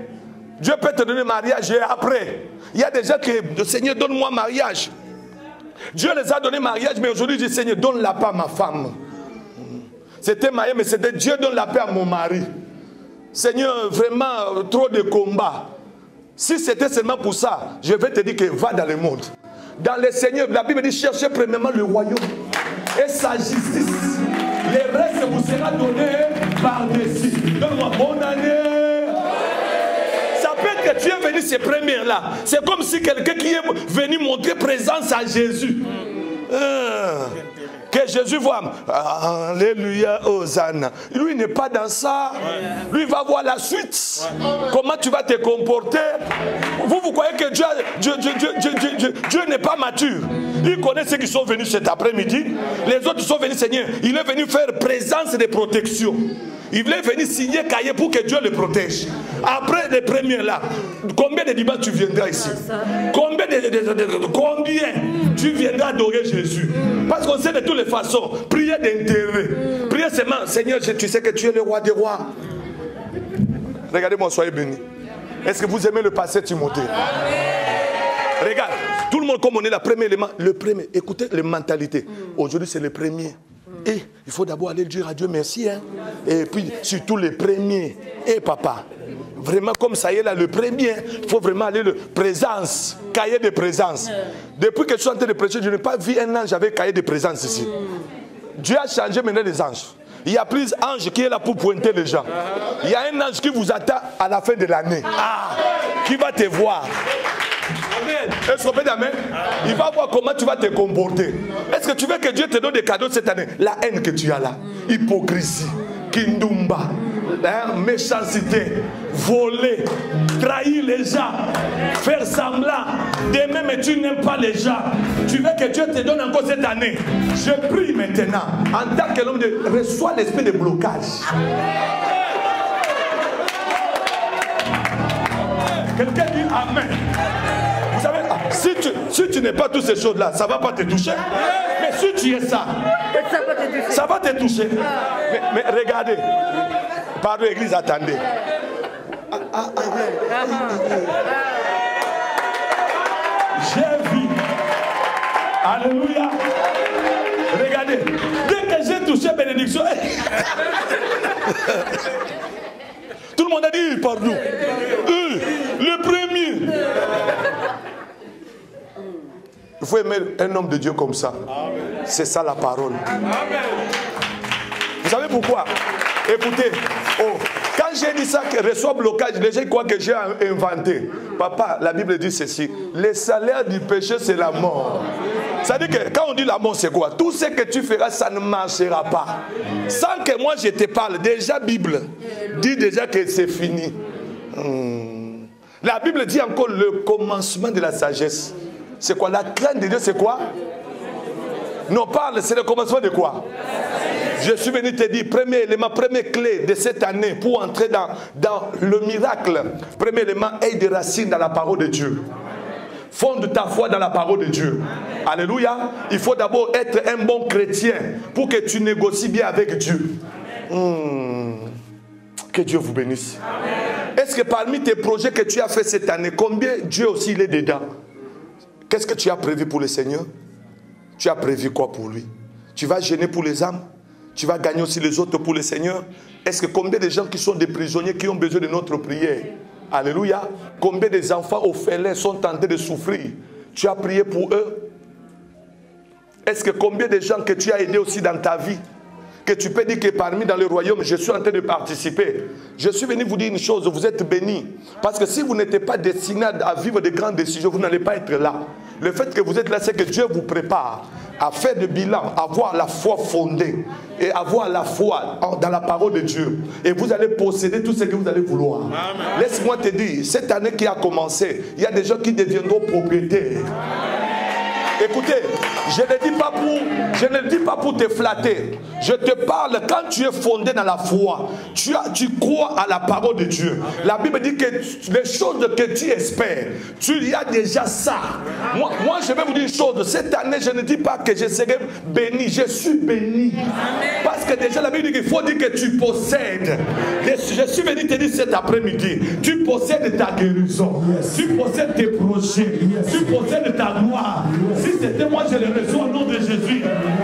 Dieu peut te donner mariage et après. Il y a des gens qui disent, Seigneur, donne-moi mariage. Dieu les a donné mariage, mais aujourd'hui, il dit, Seigneur, donne la paix à ma femme. C'était marié, mais c'était Dieu, donne la paix à mon mari. Seigneur, vraiment, trop de combats. Si c'était seulement pour ça, je vais te dire que va dans le monde. Dans le Seigneur, la Bible dit, cherchez premièrement le royaume et sa justice. Le reste vous sera donné par-dessus. Donne-moi bonne année. Que tu es venu ces premières là, c'est comme si quelqu'un qui est venu montrer présence à Jésus. Que Jésus voit, alléluia, Hosanna. Lui n'est pas dans ça. Lui va voir la suite. Comment tu vas te comporter. Vous croyez que Dieu n'est pas mature. Il connaît ceux qui sont venus cet après-midi. Les autres sont venus, Seigneur. Il est venu faire présence de protection. Il est venu signer cahier pour que Dieu le protège. Après les premiers là, combien de dimanches tu viendras ici? Combien tu viendras adorer Jésus? Parce qu'on sait de toutes les façons, prier d'intérêt. Prier seulement, Seigneur, tu sais que tu es le roi des rois. Regardez-moi, soyez bénis. Est-ce que vous aimez le passé Timothée? Regarde, tout le monde comme on est le premier élément. Le premier, écoutez les mentalités. Aujourd'hui c'est le premier. Et il faut d'abord aller dire à Dieu merci. Hein? Et puis, surtout les premiers. Et papa, vraiment comme ça y est là, le premier, il faut vraiment aller le présence, cahier de présence. Depuis que je suis en train de prêcher, je n'ai pas vu un ange avec cahier de présence ici. Dieu a changé maintenant les anges. Il y a plus d'anges qui est là pour pointer les gens. Il y a un ange qui vous attend à la fin de l'année. Qui va te voir. Est-ce qu'on peut dire amen? Il va voir comment tu vas te comporter. Est-ce que tu veux que Dieu te donne des cadeaux cette année? La haine que tu as là, hypocrisie, kindumba, méchanceté, voler, trahir les gens, faire semblant d'aimer mais tu n'aimes pas les gens. Tu veux que Dieu te donne encore cette année? Je prie maintenant, en tant que l'homme de reçois l'esprit de blocage. Quelqu'un dit amen. Vous savez, si tu n'es pas toutes ces choses-là, ça ne va pas te toucher. Mais si tu es ça, ça va te toucher. Mais regardez. Pardon, Église, attendez. J'ai vu. Alléluia. Regardez. Dès que j'ai touché bénédiction, tout le monde a dit pardon. Le premier. Il faut aimer un homme de Dieu comme ça. C'est ça la parole. Amen. Vous savez pourquoi? Écoutez, quand j'ai dit ça, que reçoit blocage, les gens croient que j'ai inventé. Papa, la Bible dit ceci. Le salaire du péché, c'est la mort. Ça veut dire que quand on dit la mort, c'est quoi? Tout ce que tu feras, ça ne marchera pas. Sans que moi je te parle, déjà Bible dit déjà que c'est fini. La Bible dit encore le commencement de la sagesse. C'est quoi? La crainte de Dieu, c'est quoi? Non, parle, c'est le commencement de quoi? Je suis venu te dire, premier élément, première clé de cette année pour entrer dans le miracle. Premier élément, aie des racines dans la parole de Dieu. Fonde ta foi dans la parole de Dieu. Alléluia. Il faut d'abord être un bon chrétien pour que tu négocies bien avec Dieu. Que Dieu vous bénisse. Est-ce que parmi tes projets que tu as fait cette année, combien Dieu aussi il est dedans? Qu'est-ce que tu as prévu pour le Seigneur? Tu as prévu quoi pour lui? Tu vas gêner pour les âmes? Tu vas gagner aussi les autres pour le Seigneur? Est-ce que combien de gens qui sont des prisonniers qui ont besoin de notre prière? Alléluia. Combien des enfants orphelins sont tentés de souffrir? Tu as prié pour eux? Est-ce que combien de gens que tu as aidés aussi dans ta vie, que tu peux dire que parmi dans le royaume, je suis en train de participer? Je suis venu vous dire une chose, vous êtes bénis. Parce que si vous n'êtes pas destiné à vivre de grandes décisions, vous n'allez pas être là. Le fait que vous êtes là, c'est que Dieu vous prépare à faire de bilan, à avoir la foi fondée et avoir la foi dans la parole de Dieu. Et vous allez posséder tout ce que vous allez vouloir. Laisse-moi te dire, cette année qui a commencé, il y a des gens qui deviendront propriétaires. Écoutez, je ne le dis pas pour te flatter. Je te parle quand tu es fondé dans la foi. Tu crois à la parole de Dieu. La Bible dit que les choses que tu espères, tu y as déjà ça. Moi, je vais vous dire une chose. Cette année, je ne dis pas que je serai béni. Je suis béni. Parce que déjà, la Bible dit qu'il faut dire que tu possèdes. Je suis venu te dire cet après-midi. Tu possèdes ta guérison. Tu possèdes tes projets. Tu possèdes ta gloire. Si c'était moi, je le reçois au nom de Jésus.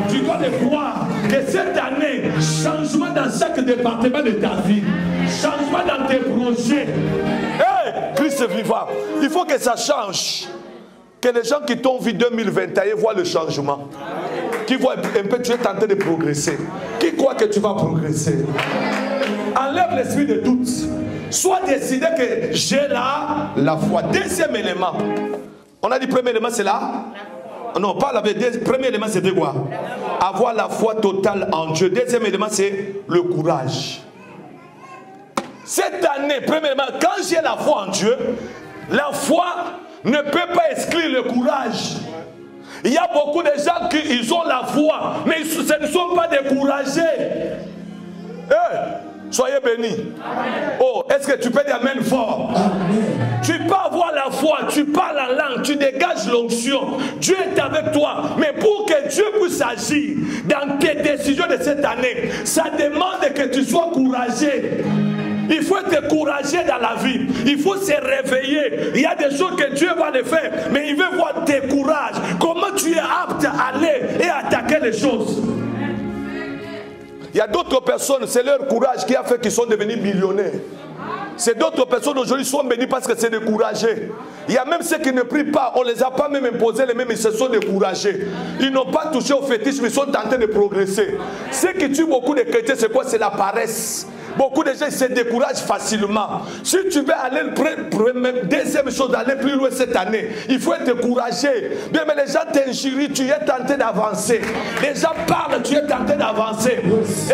Tu dois le croire que cette année, changement dans chaque département de ta vie, changement dans tes projets. Hey, Christ est vivant. Il faut que ça change. Que les gens qui t'ont vu 2021 voient le changement. Qui voient un peu, tu es tenté de progresser. Qui croit que tu vas progresser. Enlève l'esprit de doute. Sois décidé que j'ai la foi. Deuxième élément. On a dit premier élément, c'est là. Non, pas la premier élément, c'était quoi? Avoir la foi totale en Dieu. Deuxième élément, c'est le courage. Cette année, premièrement, quand j'ai la foi en Dieu, la foi ne peut pas exclure le courage. Il y a beaucoup de gens qui ont la foi, mais ce ne sont pas découragés. Hey, soyez bénis. Oh, est-ce que tu peux dire amen fort? Amen. Tu peux avoir la foi, tu parles la langue, tu dégages l'onction. Dieu est avec toi. Mais pour que Dieu puisse agir dans tes décisions de cette année, ça demande que tu sois courageux. Il faut être courageux dans la vie. Il faut se réveiller. Il y a des choses que Dieu va le faire, mais il veut voir tes courages. Comment tu es apte à aller et attaquer les choses. Il y a d'autres personnes, c'est leur courage qui a fait qu'ils sont devenus millionnaires. C'est d'autres personnes aujourd'hui sont bénies parce que c'est découragé. Il y a même ceux qui ne prient pas, on ne les a pas même imposés les mêmes, ils se sont découragés. Ils n'ont pas touché au fétiche, mais ils sont tentés de progresser. Ce qui tue beaucoup de chrétiens, c'est quoi? C'est la paresse. Beaucoup de gens se découragent facilement. Si tu veux aller, deuxième chose, aller plus loin cette année, il faut être courageux. Bien, mais les gens t'injurient, tu es tenté d'avancer. Les gens parlent, tu es tenté d'avancer.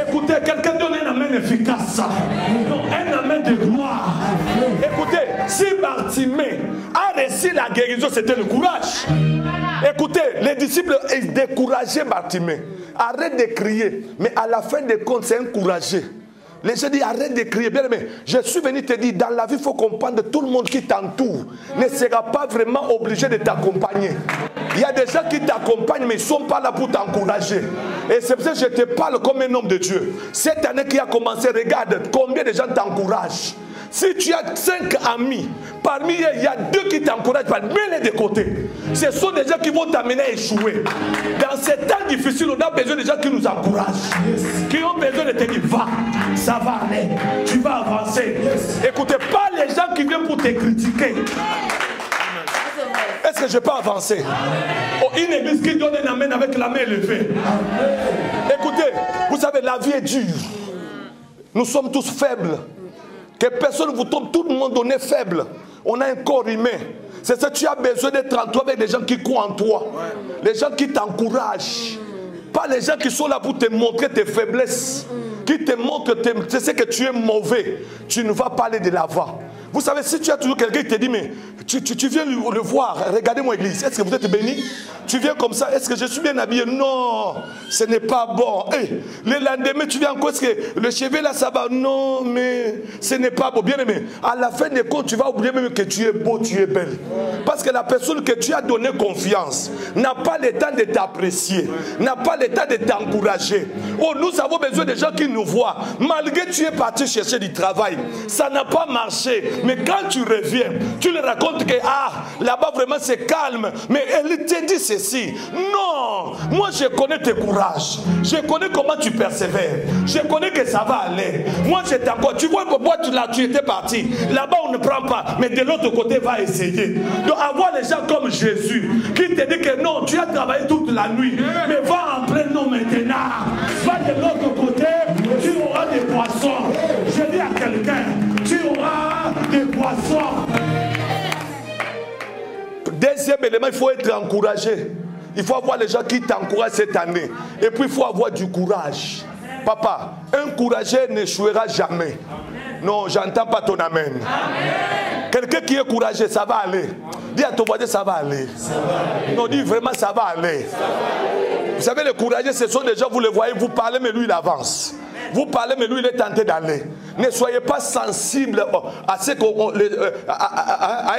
Écoutez, quelqu'un donne un amen efficace. Non, un amen de gloire. Écoutez, si Bartimée a reçu la guérison, c'était le courage. Écoutez, les disciples décourageaient Bartimée. Arrête de crier. Mais à la fin des comptes, c'est encouragé. Les gens disent arrête de crier. Bien aimé, je suis venu te dire, dans la vie, il faut comprendre que tout le monde qui t'entoure ne sera pas vraiment obligé de t'accompagner. Il y a des gens qui t'accompagnent, mais ils ne sont pas là pour t'encourager. Et c'est pour ça que je te parle comme un homme de Dieu. Cette année qui a commencé, regarde combien de gens t'encouragent. Si tu as 5 amis, parmi eux, il y a 2 qui t'encouragent, mets-les de côté. Ce sont des gens qui vont t'amener à échouer. Dans ces temps difficiles, on a besoin de gens qui nous encouragent, qui ont besoin de te dire, va, ça va aller, tu vas avancer. Écoutez, pas les gens qui viennent pour te critiquer. Est-ce que je peux avancer? Oh, une église qui donne un amen avec la main élevée. Écoutez, vous savez, la vie est dure. Nous sommes tous faibles. Que personne vous tombe, tout le monde on est faible. On a un corps humain. C'est ça, tu as besoin d'être en toi avec des gens qui croient en toi. Les gens qui t'encouragent. Pas les gens qui sont là pour te montrer tes faiblesses. Qui te montrent que tu es mauvais. Tu ne vas pas aller de l'avant. Vous savez, si tu as toujours quelqu'un qui te dit, mais tu viens le voir. Regardez mon église. Est-ce que vous êtes béni? Tu viens comme ça. Est-ce que je suis bien habillé? Non, ce n'est pas bon. Hey, le lendemain, tu viens encore. Est-ce que le cheveu là, ça va? Non, mais ce n'est pas beau. Bien aimé, à la fin des comptes, tu vas oublier même que tu es beau, tu es belle. Parce que la personne que tu as donné confiance n'a pas le temps de t'apprécier, n'a pas le temps de t'encourager. Oh, nous avons besoin de gens qui nous voient. Malgré que tu es parti chercher du travail, ça n'a pas marché. Mais quand tu reviens, tu leur racontes que là-bas vraiment c'est calme. Mais elle te dit ceci. Non, moi je connais tes courages. Je connais comment tu persévères. Je connais que ça va aller. Moi je t'encourage. Tu vois pourquoi tu étais parti. Là-bas on ne prend pas. Mais de l'autre côté va essayer. Donc avoir les gens comme Jésus qui te dit que non, tu as travaillé toute la nuit. Mais va en plein nom maintenant. Va de l'autre côté, tu auras des poissons. Je dis à quelqu'un, tu auras des poissons. Deuxième élément, il faut être encouragé. Il faut avoir les gens qui t'encouragent cette année. Et puis il faut avoir du courage. Papa, un courageux n'échouera jamais. Non, j'entends pas ton amen. Quelqu'un qui est courageux, ça va aller. Dis à ton voisin, ça va aller. Non, dis vraiment, ça va aller. Vous savez, les courageux, ce sont des gens, vous les voyez, vous parlez, mais lui, il avance. Vous parlez, mais lui, il est tenté d'aller. Ne soyez pas sensible à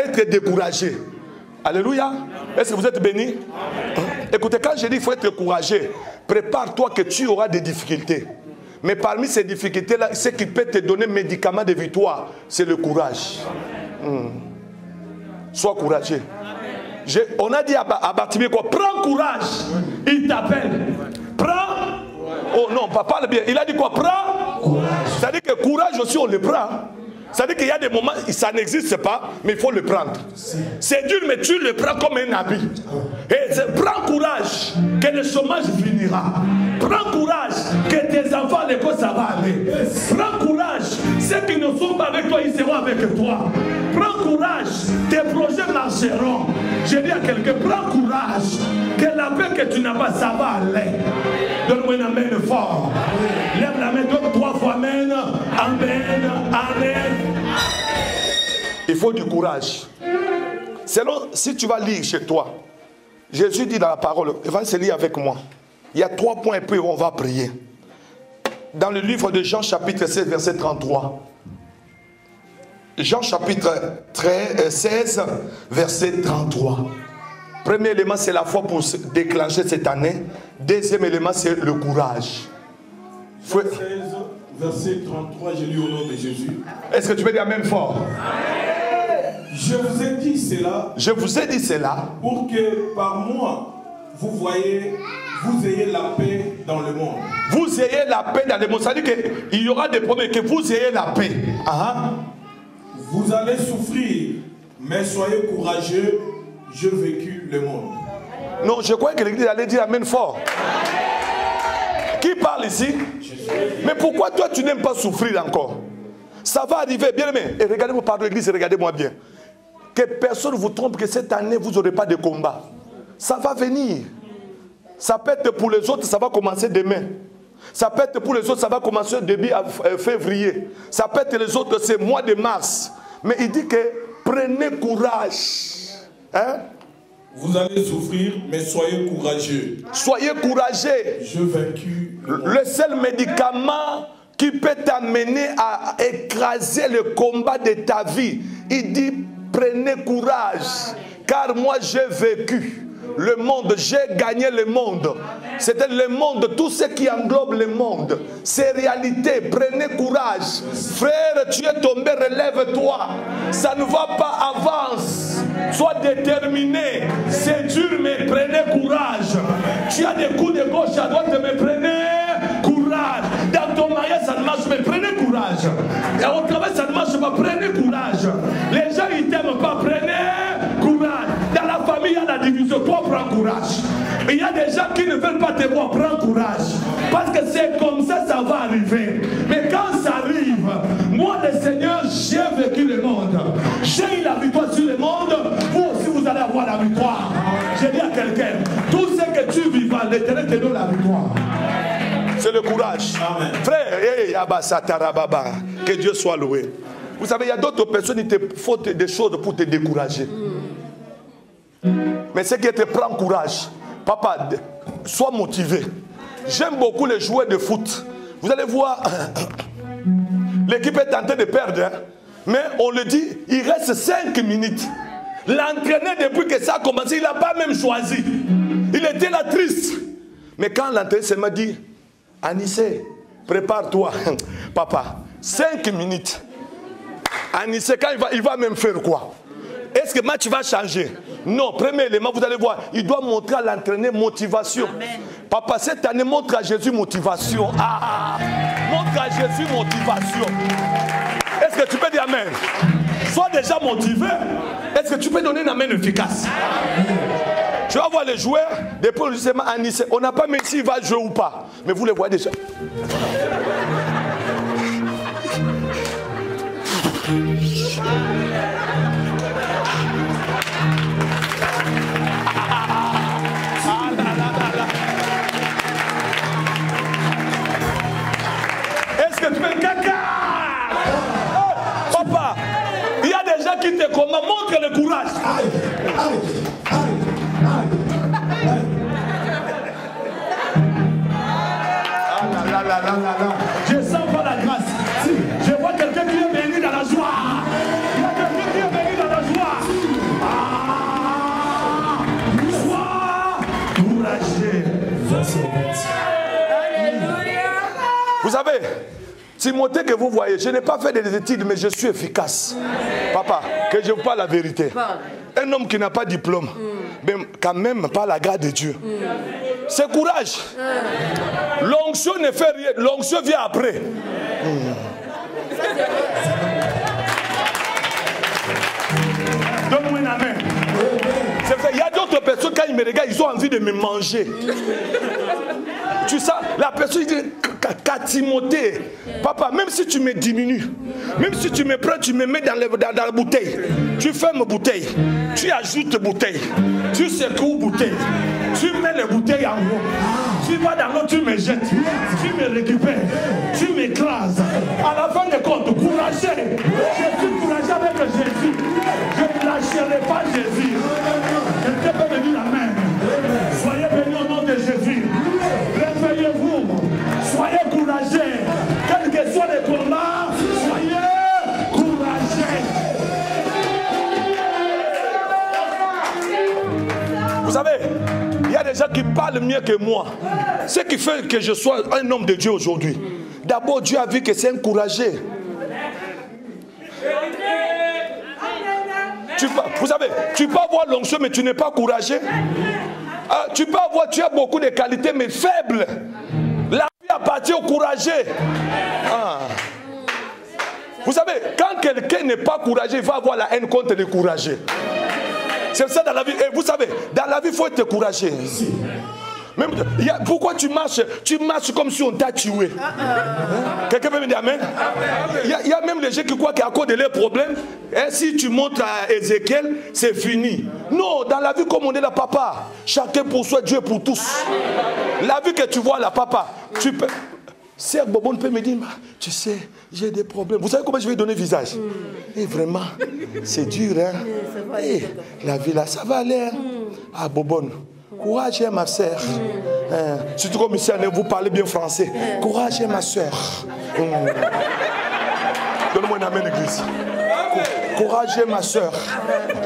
être découragé. Alléluia. Est-ce que vous êtes bénis? Écoutez, quand je dis qu'il faut être courageux, prépare-toi que tu auras des difficultés. Mais parmi ces difficultés-là, ce qui peut te donner médicament de victoire, c'est le courage. Sois courageux. On a dit à Bartimée quoi? Prends courage. Il t'appelle. Prends. Oh non, papa parle bien. Il a dit quoi? Prends courage. C'est-à-dire que courage aussi, on le prend. C'est-à-dire qu'il y a des moments, ça n'existe pas, mais il faut le prendre. C'est dur, mais tu le prends comme un habit. Et prends courage, que le chômage finira. Prends courage, que tes enfants à l'école, ça va aller. Prends courage, ceux qui ne sont pas avec toi, ils seront avec toi. Prends courage, tes projets marcheront. Je dis à quelqu'un, prends courage, que la paix que tu n'as pas, ça va aller. Donne-moi une amen fort. Lève la main, donne 3 fois amen. Amen, amen. Il faut du courage. Selon, si tu vas lire chez toi, Jésus dit dans la parole, il va se lire avec moi. Il y a 3 points et puis on va prier. Dans le livre de Jean chapitre 16 verset 33. Jean chapitre 16 verset 33. Premier élément c'est la foi pour déclencher cette année. Deuxième élément c'est le courage. 16 verset 33, je lis au nom de Jésus. Est-ce que tu peux dire amen fort? Je vous ai dit cela. Je vous ai dit cela. Pour que par moi, vous ayez la paix dans le monde. Vous ayez la paix dans le monde. Ça veut dire qu'il y aura des problèmes, que vous ayez la paix. Vous allez souffrir, mais soyez courageux, j'ai vécu le monde. Non, je crois que l'église allait dire amen fort. Qui parle ici? Mais pourquoi toi tu n'aimes pas souffrir encore? Ça va arriver, bien aimé. Et regardez-moi par l'église et regardez-moi bien. Que personne ne vous trompe que cette année vous n'aurez pas de combat. Ça va venir. Ça peut être pour les autres, ça va commencer demain. Ça peut être pour les autres, ça va commencer début février. Ça peut être les autres, c'est mois de mars. Mais il dit que prenez courage. Hein? Vous allez souffrir, mais soyez courageux. Soyez courageux. J'ai vécu. Le seul médicament qui peut t'amener à écraser le combat de ta vie, il dit prenez courage, car moi j'ai vécu le monde, j'ai gagné le monde. C'était le monde, tout ce qui englobe le monde. C'est réalité, prenez courage. Frère, tu es tombé, relève-toi. Ça ne va pas, avance. Sois déterminé. C'est dur, mais prenez courage. Tu as des coups de gauche à droite, mais prenez courage. Dans ton mariage, ça ne marche pas, mais prenez courage. Et au travail, ça ne marche pas, prenez courage. Les gens, ils ne t'aiment pas, prenez courage. Dans la famille, il y a la division. Toi, prends courage. Il y a des gens qui ne veulent pas te voir, prends courage. Parce que c'est comme ça, ça va arriver. Mais quand ça arrive, moi, le Seigneur, j'ai vécu le monde. J'ai eu la victoire sur le monde. Vous aussi, vous allez avoir la victoire. J'ai dit à quelqu'un, tout ce que tu vivras, l'Éternel te donne la victoire. C'est le courage. Amen. Frère, que Dieu soit loué. Vous savez, il y a d'autres personnes qui te font des choses pour te décourager. Mais ce qui te prend courage, papa, sois motivé. J'aime beaucoup les joueurs de foot. Vous allez voir, l'équipe est en train de perdre. Hein? Mais on le dit, il reste 5 minutes. L'entraîneur, depuis que ça a commencé, il n'a pas même choisi. Il était là triste. Mais quand l'entraîneur m'a dit, Anissé, prépare-toi. Papa, 5 minutes. Anissé, quand il va même faire quoi? Est-ce que le match va changer? Non, premier élément, vous allez voir, il doit montrer à l'entraîneur motivation. Amen. Papa, cette année, montre à Jésus motivation. Montre à Jésus motivation. Est-ce que tu peux dire amen? Sois déjà motivé. Est-ce que tu peux donner une amen efficace? Tu vas voir les joueurs, depuis justement à Nice, on n'a pas même s'il va jouer ou pas. Mais vous les voyez déjà. Est-ce que tu fais caca? Papa, il y a des gens qui te commandent, montre le courage. Je sens pas la grâce. Je vois quelqu'un qui est béni dans la joie. Il y a quelqu'un qui est béni dans la joie. Sois courageux. Vous savez, Timothée que vous voyez, je n'ai pas fait des études, mais je suis efficace. Papa, que je vous parle la vérité. Un homme qui n'a pas de diplôme, mais quand même pas la grâce de Dieu. C'est courage. L'onction ne fait rien, l'onction vient après. Donne-moi une amen. C'est vrai, il y a d'autres personnes, quand ils me regardent, ils ont envie de me manger. Tu sais, la personne dit, qu'à Timothée, papa, même si tu me diminues, même si tu me prends, tu me mets dans la bouteille, tu fermes bouteille, tu ajoutes bouteille, tu secoues bouteille, tu mets les bouteilles en haut, tu vas dans l'eau, tu me jettes, tu me récupères, tu m'écrases. À la fin de compte, courageux, je suis courageux avec Jésus, je ne lâcherai pas Jésus. Quelqu'un peut me dire amen. Soyez bénis au nom de Jésus. Réveillez-vous. Soyez courageux. Quel que soit le combat, soyez courageux. Vous savez, il y a des gens qui parlent mieux que moi. Ce qui fait que je sois un homme de Dieu aujourd'hui. D'abord, Dieu a vu que c'est encouragé. Vous savez, tu peux avoir l'onction, mais tu n'es pas courageux. Tu peux avoir, tu as beaucoup de qualités, mais faibles. La vie appartient aux courageux. Vous savez, quand quelqu'un n'est pas courageux, il va avoir la haine contre les courageux. C'est ça dans la vie. Et vous savez, dans la vie, il faut être courageux. Même, pourquoi tu marches comme si on t'a tué? Quelqu'un peut me dire amen? Il y a même les gens qui croient qu'à cause de leurs problèmes, si tu montres à Ézéchiel, c'est fini. Non, dans la vie comme on est là, papa, chacun pour soi, Dieu pour tous. La vie que tu vois là, papa, tu peux... Serge Bobon peut me dire, tu sais, j'ai des problèmes. Vous savez comment je vais donner visage? Et vraiment, c'est dur, hein? Et la vie là, ça va aller. Ah, Bobon. Courage, ma soeur. Surtout comme ici, vous parlez bien français. Courage, ma soeur. Donne-moi une amen, l'église. Courage, ma soeur.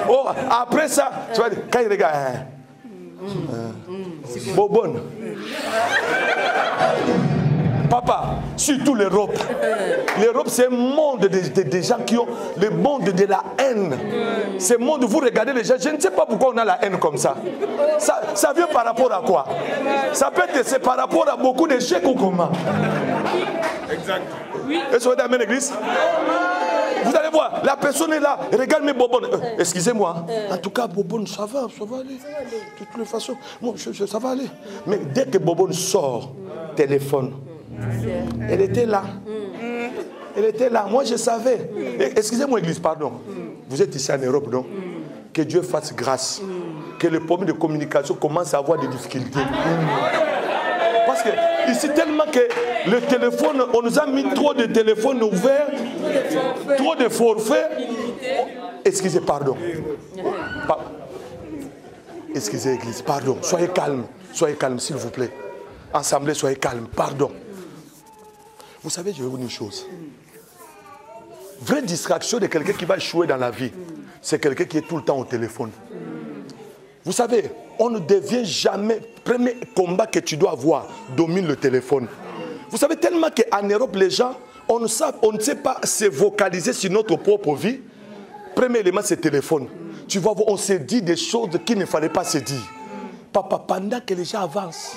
Oh, après ça, tu vas dire, quand il regarde, Bobonne. Papa, surtout l'Europe. L'Europe, c'est un monde de gens qui ont le monde de la haine. C'est un monde où vous regardez les gens. Je ne sais pas pourquoi on a la haine comme ça. Ça vient par rapport à quoi? Ça peut être c'est par rapport à beaucoup d'échecs ou comment? Exact. Est-ce que vous êtes dans l'église? Vous allez voir, la personne est là. Regarde mes bobons. Excusez-moi. En tout cas, Bobon, ça va aller. De toutes les façons, bon, ça va aller. Mais dès que Bobon sort, téléphone. Elle était là. Elle était là. Moi, je savais. Excusez-moi, église, pardon. Vous êtes ici en Europe, non? Que Dieu fasse grâce. Que les problèmes de communication commencent à avoir des difficultés. Parce que ici, tellement que le téléphone, on nous a mis trop de téléphones ouverts. Trop de forfaits. Excusez, pardon. Excusez, Église, pardon. Soyez calme, s'il vous plaît. Assemblée, soyez calme, pardon. Vous savez, je vais vous dire une chose. Vraie distraction de quelqu'un qui va échouer dans la vie, c'est quelqu'un qui est tout le temps au téléphone. Vous savez, on ne devient jamais, premier combat que tu dois avoir, domine le téléphone. Vous savez tellement qu'en Europe, les gens, on ne sait pas se vocaliser sur notre propre vie. Premier élément, c'est le téléphone. Tu vois, on se dit des choses qu'il ne fallait pas se dire. Papa, pendant que les gens avancent,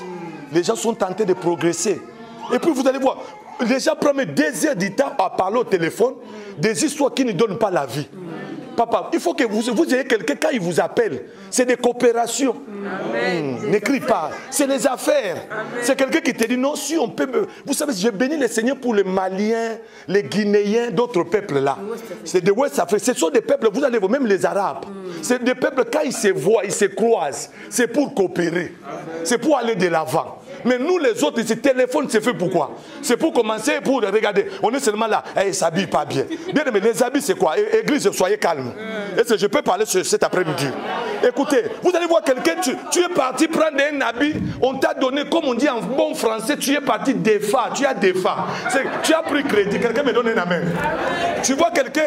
les gens sont tentés de progresser. Et puis vous allez voir, les gens prennent des heures du temps à parler au téléphone, des histoires qui ne donnent pas la vie. Papa, il faut que vous ayez quelqu'un quand il vous appelle. C'est des coopérations. N'écris pas. C'est les affaires. C'est quelqu'un qui te dit non, si on peut. Vous savez, je bénis le Seigneur pour les Maliens, les Guinéens, d'autres peuples là. C'est des West Africains. Ce sont des peuples, vous allez voir, même les Arabes. C'est des peuples, quand ils se voient, ils se croisent. C'est pour coopérer. C'est pour aller de l'avant. Mais nous les autres, ce téléphone, c'est fait pourquoi? C'est pour commencer, pour regarder. On est seulement là, ils ne s'habillent pas bien. Bien, mais les habits, c'est quoi? Église, soyez calme. Est-ce que je peux parler cet après-midi? Écoutez, vous allez voir quelqu'un, tu es parti prendre un habit, on t'a donné, comme on dit en bon français, tu es parti défa, tu as défa. Tu as pris crédit, quelqu'un me donne un amen. Tu vois quelqu'un,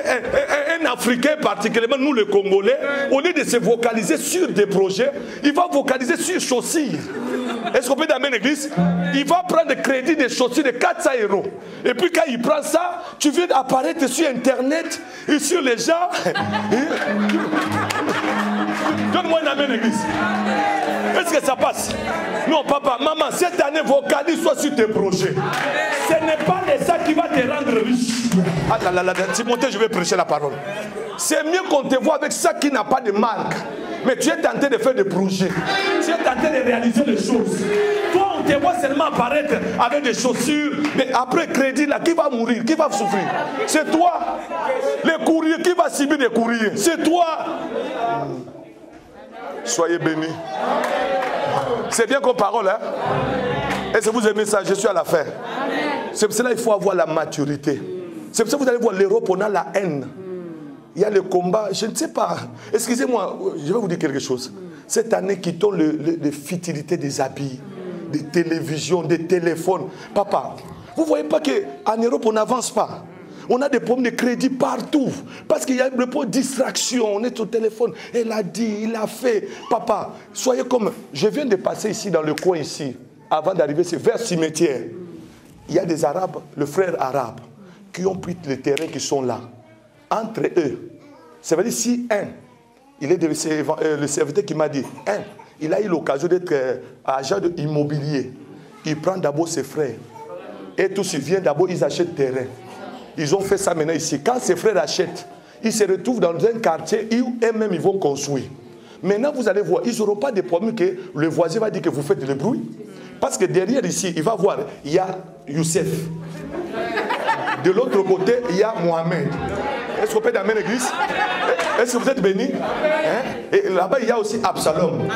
un Africain particulièrement, nous les Congolais, au lieu de se vocaliser sur des projets, il va vocaliser sur chaussures. Est-ce qu'on peut d'amener l'église? Il va prendre crédit des chaussures de 400 €. Et puis quand il prend ça, tu viens apparaître sur Internet et sur les gens. Donne-moi une amène l'église. Est-ce que ça passe? Non, papa, maman, cette année, vocalise soit sur tes projets. Ce n'est pas de ça qui va te rendre riche. Ah là là là, Timothée, je vais prêcher la parole. C'est mieux qu'on te voit avec ça qui n'a pas de marque. Mais tu es tenté de faire des projets. Tu es tenté de réaliser des choses. Toi, on te voit seulement apparaître avec des chaussures. Mais après crédit, là, qui va mourir? Qui va souffrir? C'est toi. Les courriers, qui va subir des courriers? C'est toi. Soyez bénis. C'est bien comme parole, hein? Est-ce que vous aimez ça? Je suis à la fin. C'est pour cela qu'il faut avoir la maturité. C'est pour ça que vous allez voir l'Europe, on a la haine. Il y a le combat, je ne sais pas. Excusez-moi, je vais vous dire quelque chose. Cette année, quittons les futilités des habits, des télévisions, des téléphones. Papa, vous ne voyez pas qu'en Europe, on n'avance pas. On a des problèmes de crédit partout. Parce qu'il y a le point de distraction. On est au téléphone. Elle a dit, il a fait. Papa, soyez comme... Je viens de passer ici, dans le coin ici, avant d'arriver vers le cimetière. Il y a des Arabes, le frère arabe, qui ont pris les terrains qui sont là. Entre eux, ça veut dire si il est le serviteur qui m'a dit, il a eu l'occasion d'être agent immobilier. Il prend d'abord ses frères. Et tous ils viennent d'abord, ils achètent terrain. Ils ont fait ça maintenant ici. Quand ses frères achètent, ils se retrouvent dans un quartier où eux-mêmes ils vont construire. Maintenant, vous allez voir, ils n'auront pas de problème que le voisin va dire que vous faites le bruit. Parce que derrière ici, il va voir, il y a Youssef. De l'autre côté, il y a Mohamed. Est-ce qu'on peut d'amener l'église? Est-ce que vous êtes bénis? Et là-bas, il y a aussi Absalom.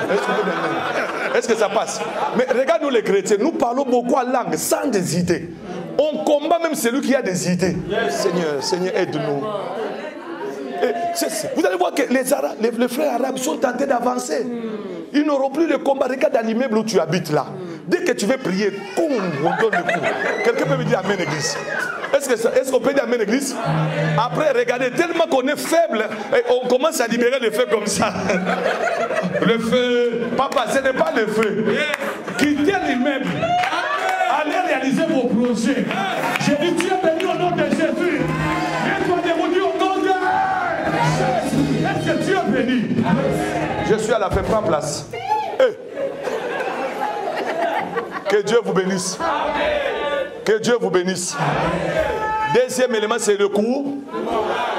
Est-ce que ça passe? Mais regarde-nous les chrétiens, nous parlons beaucoup en langue, sans des idées. On combat même celui qui a des idées. Seigneur, aide-nous. Vous allez voir que les frères arabes sont tentés d'avancer. Ils n'auront plus le combat. Regarde dans l'immeuble où tu habites là. Dès que tu veux prier, on donne le coup. Quelqu'un peut me dire amen église. Est-ce qu'on peut dire amen église? Après, regardez, tellement qu'on est faible, on commence à libérer le feu comme ça. Le feu. Papa, ce n'est pas le feu. Quittez l'immeuble. Allez réaliser vos projets. J'ai dit, Dieu béni au nom de Jésus. Viens-toi debout au nom de Jésus. Est-ce que Dieu est béni? Je suis à la fin, prends place. Que Dieu vous bénisse. Que Dieu vous bénisse. Deuxième élément, c'est le cours.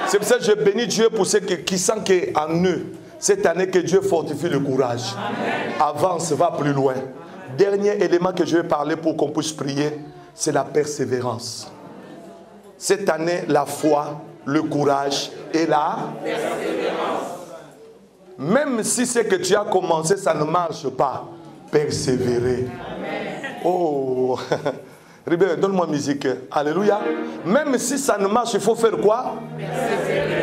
C'est pour ça que je bénis Dieu pour ceux qui sentent qu'en eux, cette année, que Dieu fortifie le courage. Avance, va plus loin. Dernier élément que je vais parler pour qu'on puisse prier, c'est la persévérance. Cette année, la foi, le courage et la persévérance. Même si ce que tu as commencé, ça ne marche pas, persévérer. Oh, Ribé, donne-moi musique. Alléluia. Même si ça ne marche, il faut faire quoi?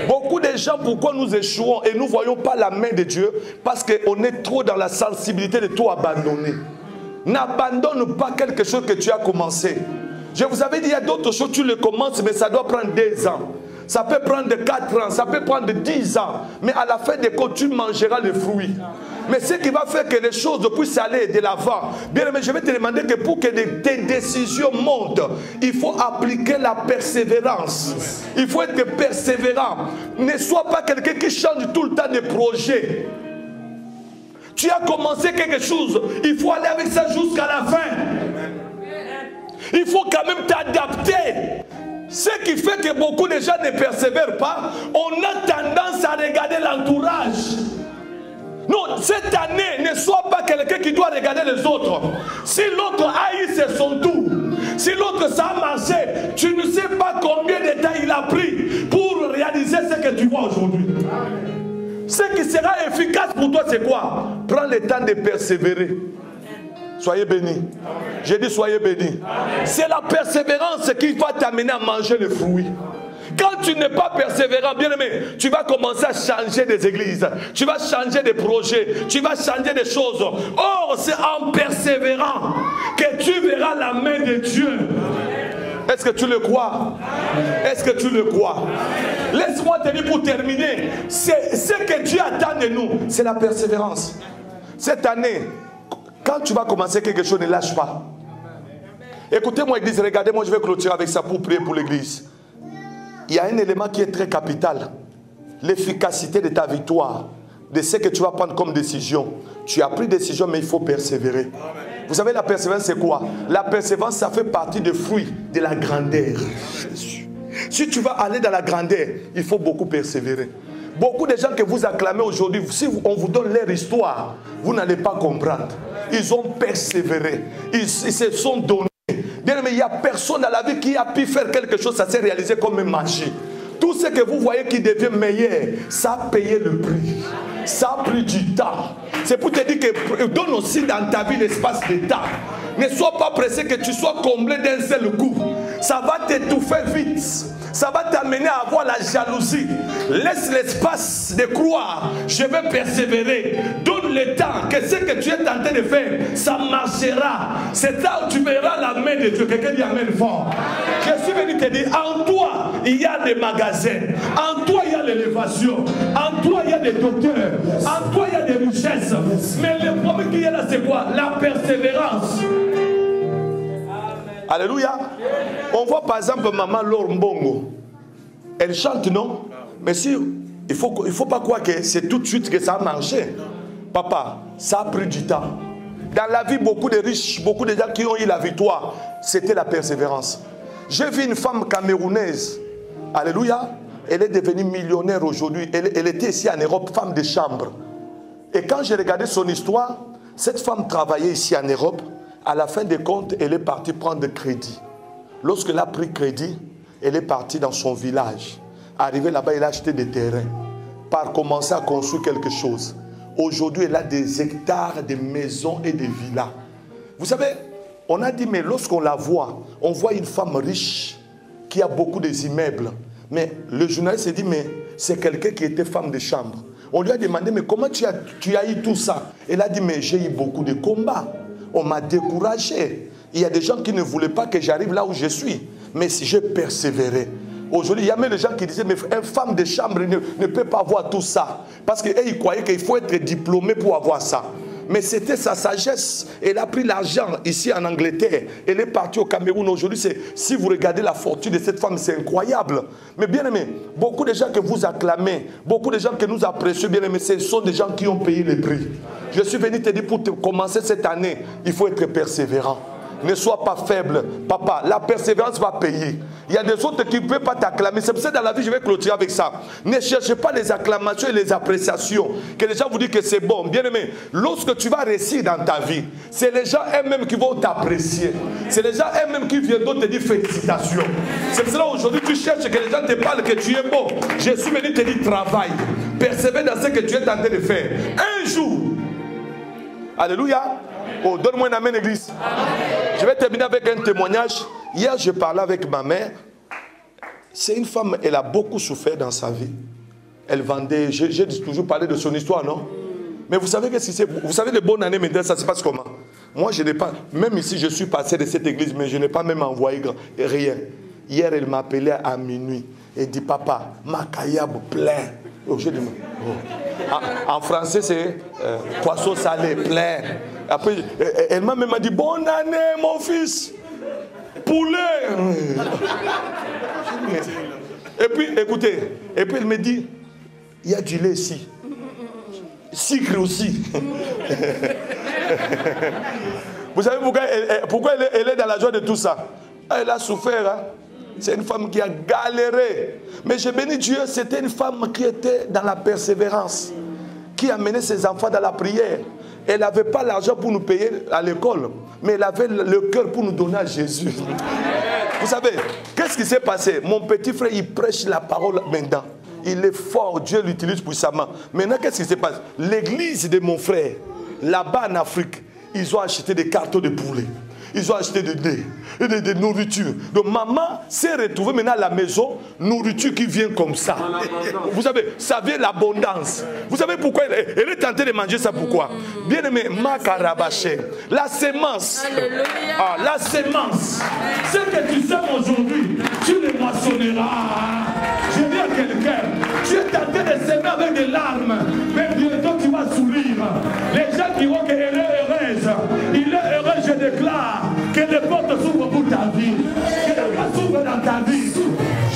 Beaucoup de gens, pourquoi nous échouons et nous ne voyons pas la main de Dieu? Parce qu'on est trop dans la sensibilité de tout abandonner. N'abandonne pas quelque chose que tu as commencé. Je vous avais dit, il y a d'autres choses, tu les commences, mais ça doit prendre 2 ans. Ça peut prendre 4 ans, ça peut prendre 10 ans. Mais à la fin des comptes, tu mangeras les fruits. Mais ce qui va faire que les choses puissent aller de l'avant. Bien aimé, je vais te demander que pour que tes décisions montent, il faut appliquer la persévérance. Il faut être persévérant. Ne sois pas quelqu'un qui change tout le temps de projet. Tu as commencé quelque chose, il faut aller avec ça jusqu'à la fin. Il faut quand même t'adapter. Ce qui fait que beaucoup de gens ne persévèrent pas, on a tendance à regarder l'entourage. Non, cette année, ne sois pas quelqu'un qui doit regarder les autres. Si l'autre haït, c'est son tour. Si l'autre ça a marché, tu ne sais pas combien de temps il a pris pour réaliser ce que tu vois aujourd'hui. Ce qui sera efficace pour toi, c'est quoi? Prends le temps de persévérer. Soyez bénis. J'ai dit soyez bénis. C'est la persévérance qui va t'amener à manger les fruits. Quand tu n'es pas persévérant, bien aimé, tu vas commencer à changer des églises, tu vas changer des projets, tu vas changer des choses. Or, c'est en persévérant que tu verras la main de Dieu. Est-ce que tu le crois? Est-ce que tu le crois? Laisse-moi te dire pour terminer, ce que Dieu attend de nous, c'est la persévérance. Cette année, quand tu vas commencer quelque chose, ne lâche pas. Écoutez-moi, église, regardez-moi, je vais clôturer avec ça pour prier pour l'église. Il y a un élément qui est très capital. L'efficacité de ta victoire, de ce que tu vas prendre comme décision. Tu as pris décision, mais il faut persévérer. Vous savez, la persévérance, c'est quoi? La persévérance, ça fait partie des fruits de la grandeur. Si tu vas aller dans la grandeur, il faut beaucoup persévérer. Beaucoup de gens que vous acclamez aujourd'hui, si on vous donne leur histoire, vous n'allez pas comprendre. Ils ont persévéré. Ils se sont donnés. Bien aimé, il n'y a personne dans la vie qui a pu faire quelque chose, ça s'est réalisé comme une magie. Tout ce que vous voyez qui devient meilleur, ça a payé le prix. Ça a pris du temps. C'est pour te dire que donne aussi dans ta vie l'espace de temps. Ne sois pas pressé que tu sois comblé d'un seul coup. Ça va t'étouffer vite. Ça va t'amener à avoir la jalousie. Laisse l'espace de croire. Je vais persévérer. Donne le temps que ce que tu es tenté de faire, ça marchera. C'est là où tu verras la main de Dieu. Quelqu'un dit amen fort. Je suis venu te dire, en toi, il y a des magasins. En toi, il y a l'élévation. En toi, il y a des docteurs. En toi, il y a des richesses. Mais le problème qu'il y a là, c'est quoi? La persévérance. Alléluia. On voit par exemple maman Laure Mbongo. Elle chante, non? Mais si, il faut pas croire que c'est tout de suite que ça a marché. Papa, ça a pris du temps. Dans la vie, beaucoup de riches, beaucoup de gens qui ont eu la victoire, c'était la persévérance. J'ai vu une femme camerounaise. Alléluia. Elle est devenue millionnaire aujourd'hui. Elle était ici en Europe, femme de chambre. Et quand j'ai regardé son histoire, cette femme travaillait ici en Europe. À la fin des comptes, elle est partie prendre de crédit. Lorsqu'elle a pris crédit, elle est partie dans son village. Arrivée là-bas, elle a acheté des terrains. Par commencer à construire quelque chose. Aujourd'hui, elle a des hectares de maisons et de villas. Vous savez, on a dit, mais lorsqu'on la voit, on voit une femme riche qui a beaucoup d'immeubles. Mais le journaliste s'est dit, mais c'est quelqu'un qui était femme de chambre. On lui a demandé, mais comment tu as eu tout ça? Elle a dit, mais j'ai eu beaucoup de combats. On m'a découragé. Il y a des gens qui ne voulaient pas que j'arrive là où je suis. Mais si j'ai persévéré. Aujourd'hui, il y a même des gens qui disaient, mais une femme de chambre ne peut pas avoir tout ça. Parce qu'ils croyaient qu'il faut être diplômé pour avoir ça. Mais c'était sa sagesse. Elle a pris l'argent ici en Angleterre. Elle est partie au Cameroun. Aujourd'hui, si vous regardez la fortune de cette femme, c'est incroyable. Mais bien aimé, beaucoup de gens que vous acclamez, beaucoup de gens que nous apprécions, bien aimé, ce sont des gens qui ont payé le prix. Je suis venu te dire, pour commencer cette année, il faut être persévérant. Ne sois pas faible. Papa, la persévérance va payer. Il y a des autres qui ne peuvent pas t'acclamer. C'est pour ça que dans la vie, je vais clôturer avec ça. Ne cherchez pas les acclamations et les appréciations. Que les gens vous disent que c'est bon. Bien aimé, lorsque tu vas réussir dans ta vie, c'est les gens eux-mêmes qui vont t'apprécier. C'est les gens eux-mêmes qui viendront te dire félicitations. C'est pour ça aujourd'hui, tu cherches que les gens te parlent que tu es bon. Je suis venu te dire travail. Persévère dans ce que tu es en train de faire. Un jour. Alléluia. Oh, donne-moi une amen, église. Je vais terminer avec un témoignage. Hier, je parlais avec ma mère. C'est une femme, elle a beaucoup souffert dans sa vie. Elle vendait, j'ai toujours parlé de son histoire, non? Mais vous savez qu'est-ce que c'est? Vous savez les bonnes années maintenant, ça se passe comment? Moi, je n'ai pas, même ici, je suis passé de cette église, mais je n'ai pas même envoyé rien. Hier, elle m'a appelé à minuit. Elle dit, papa, ma caillable plein. Oh, je dis, oh. En français, c'est poisson salé, plein. Après, elle m'a même dit, bonne année, mon fils. Poulet. Et puis, écoutez, et puis elle me dit, il y a du lait ici. Sucre aussi. Vous savez pourquoi elle est dans la joie de tout ça? Elle a souffert. Hein? C'est une femme qui a galéré. Mais j'ai béni Dieu, c'était une femme qui était dans la persévérance, qui a mené ses enfants dans la prière. Elle n'avait pas l'argent pour nous payer à l'école, mais elle avait le cœur pour nous donner à Jésus. Vous savez, qu'est-ce qui s'est passé? Mon petit frère, il prêche la parole maintenant. Il est fort, Dieu l'utilise puissamment. Maintenant, qu'est-ce qui se passe? L'église de mon frère, là-bas en Afrique, ils ont acheté des cartons de poulet. Ils ont acheté des nourritures. Donc maman s'est retrouvée maintenant à la maison, nourriture qui vient comme ça. Vous savez, ça vient l'abondance. Vous savez pourquoi elle est tentée de manger ça? Pourquoi? Bien aimé, ma carabaché, la sémence. Ah, la sémence. Ce que tu sèmes aujourd'hui, tu le moissonneras. Je dis à quelqu'un, tu es tenté de s'aimer avec des larmes, mais bientôt tu vas sourire. Les gens diront qu'elle est heureuse. Il est heureux, je déclare, que les portes s'ouvrent pour ta vie. Que les portes s'ouvrent dans ta vie.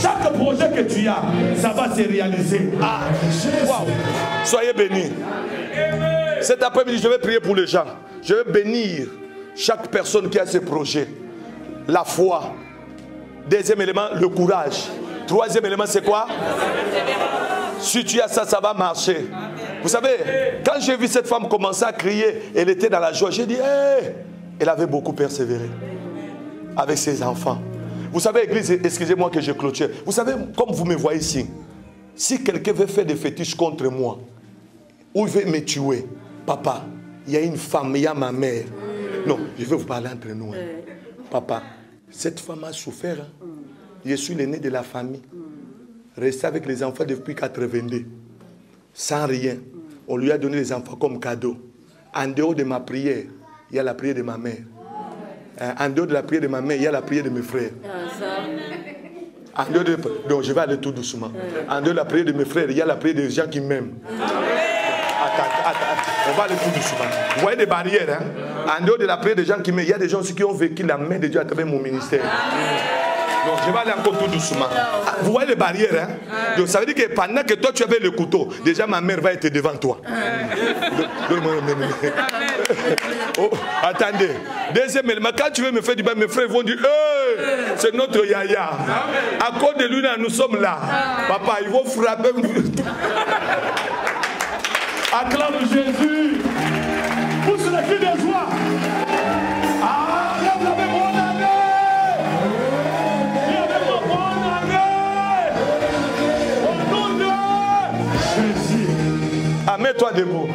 Chaque projet que tu as, ça va se réaliser. Ah, wow. Soyez bénis. Cet après-midi, je vais prier pour les gens. Je vais bénir chaque personne qui a ce projet. La foi. Deuxième élément, le courage. Troisième élément, c'est quoi? Si tu as ça, ça va marcher. Vous savez, quand j'ai vu cette femme commencer à crier, elle était dans la joie. J'ai dit, hey! Elle avait beaucoup persévéré avec ses enfants. Vous savez, église, excusez-moi que je clôture. Vous savez, comme vous me voyez ici, si quelqu'un veut faire des fétiches contre moi, ou il veut me tuer, papa, il y a une femme, il y a ma mère. Non, je vais vous parler entre nous. Hein. Papa, cette femme a souffert. Hein. Je suis l'aîné de la famille. Resté avec les enfants depuis 82. Sans rien. On lui a donné les enfants comme cadeau. En dehors de ma prière, il y a la prière de ma mère. En dehors de la prière de ma mère, il y a la prière de mes frères. En dehors de... Donc je vais aller tout doucement. En dehors de la prière de mes frères, il y a la prière des gens qui m'aiment. Attends. On va aller tout doucement. Vous voyez des barrières. Hein? En dehors de la prière des gens qui m'aiment, il y a des gens aussi qui ont vécu la main de Dieu à travers mon ministère. Donc je vais aller encore tout doucement. Vous voyez les barrières, hein? Donc ça veut dire que pendant que toi tu avais le couteau, déjà ma mère va être devant toi. Oh, attendez. Deuxième élément, quand tu veux me faire du bien, mes frères vont dire, hey, c'est notre yaya. À cause de lui, nous sommes là. Papa, ils vont frapper. Acclame Jésus. Pousse le cri de joie. Ah, lève la main, bonne année. Lève-moi, bonne année. Au nom de Jésus. Ah, mets-toi debout.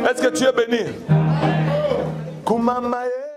Est-ce que tu es béni? Kumamae.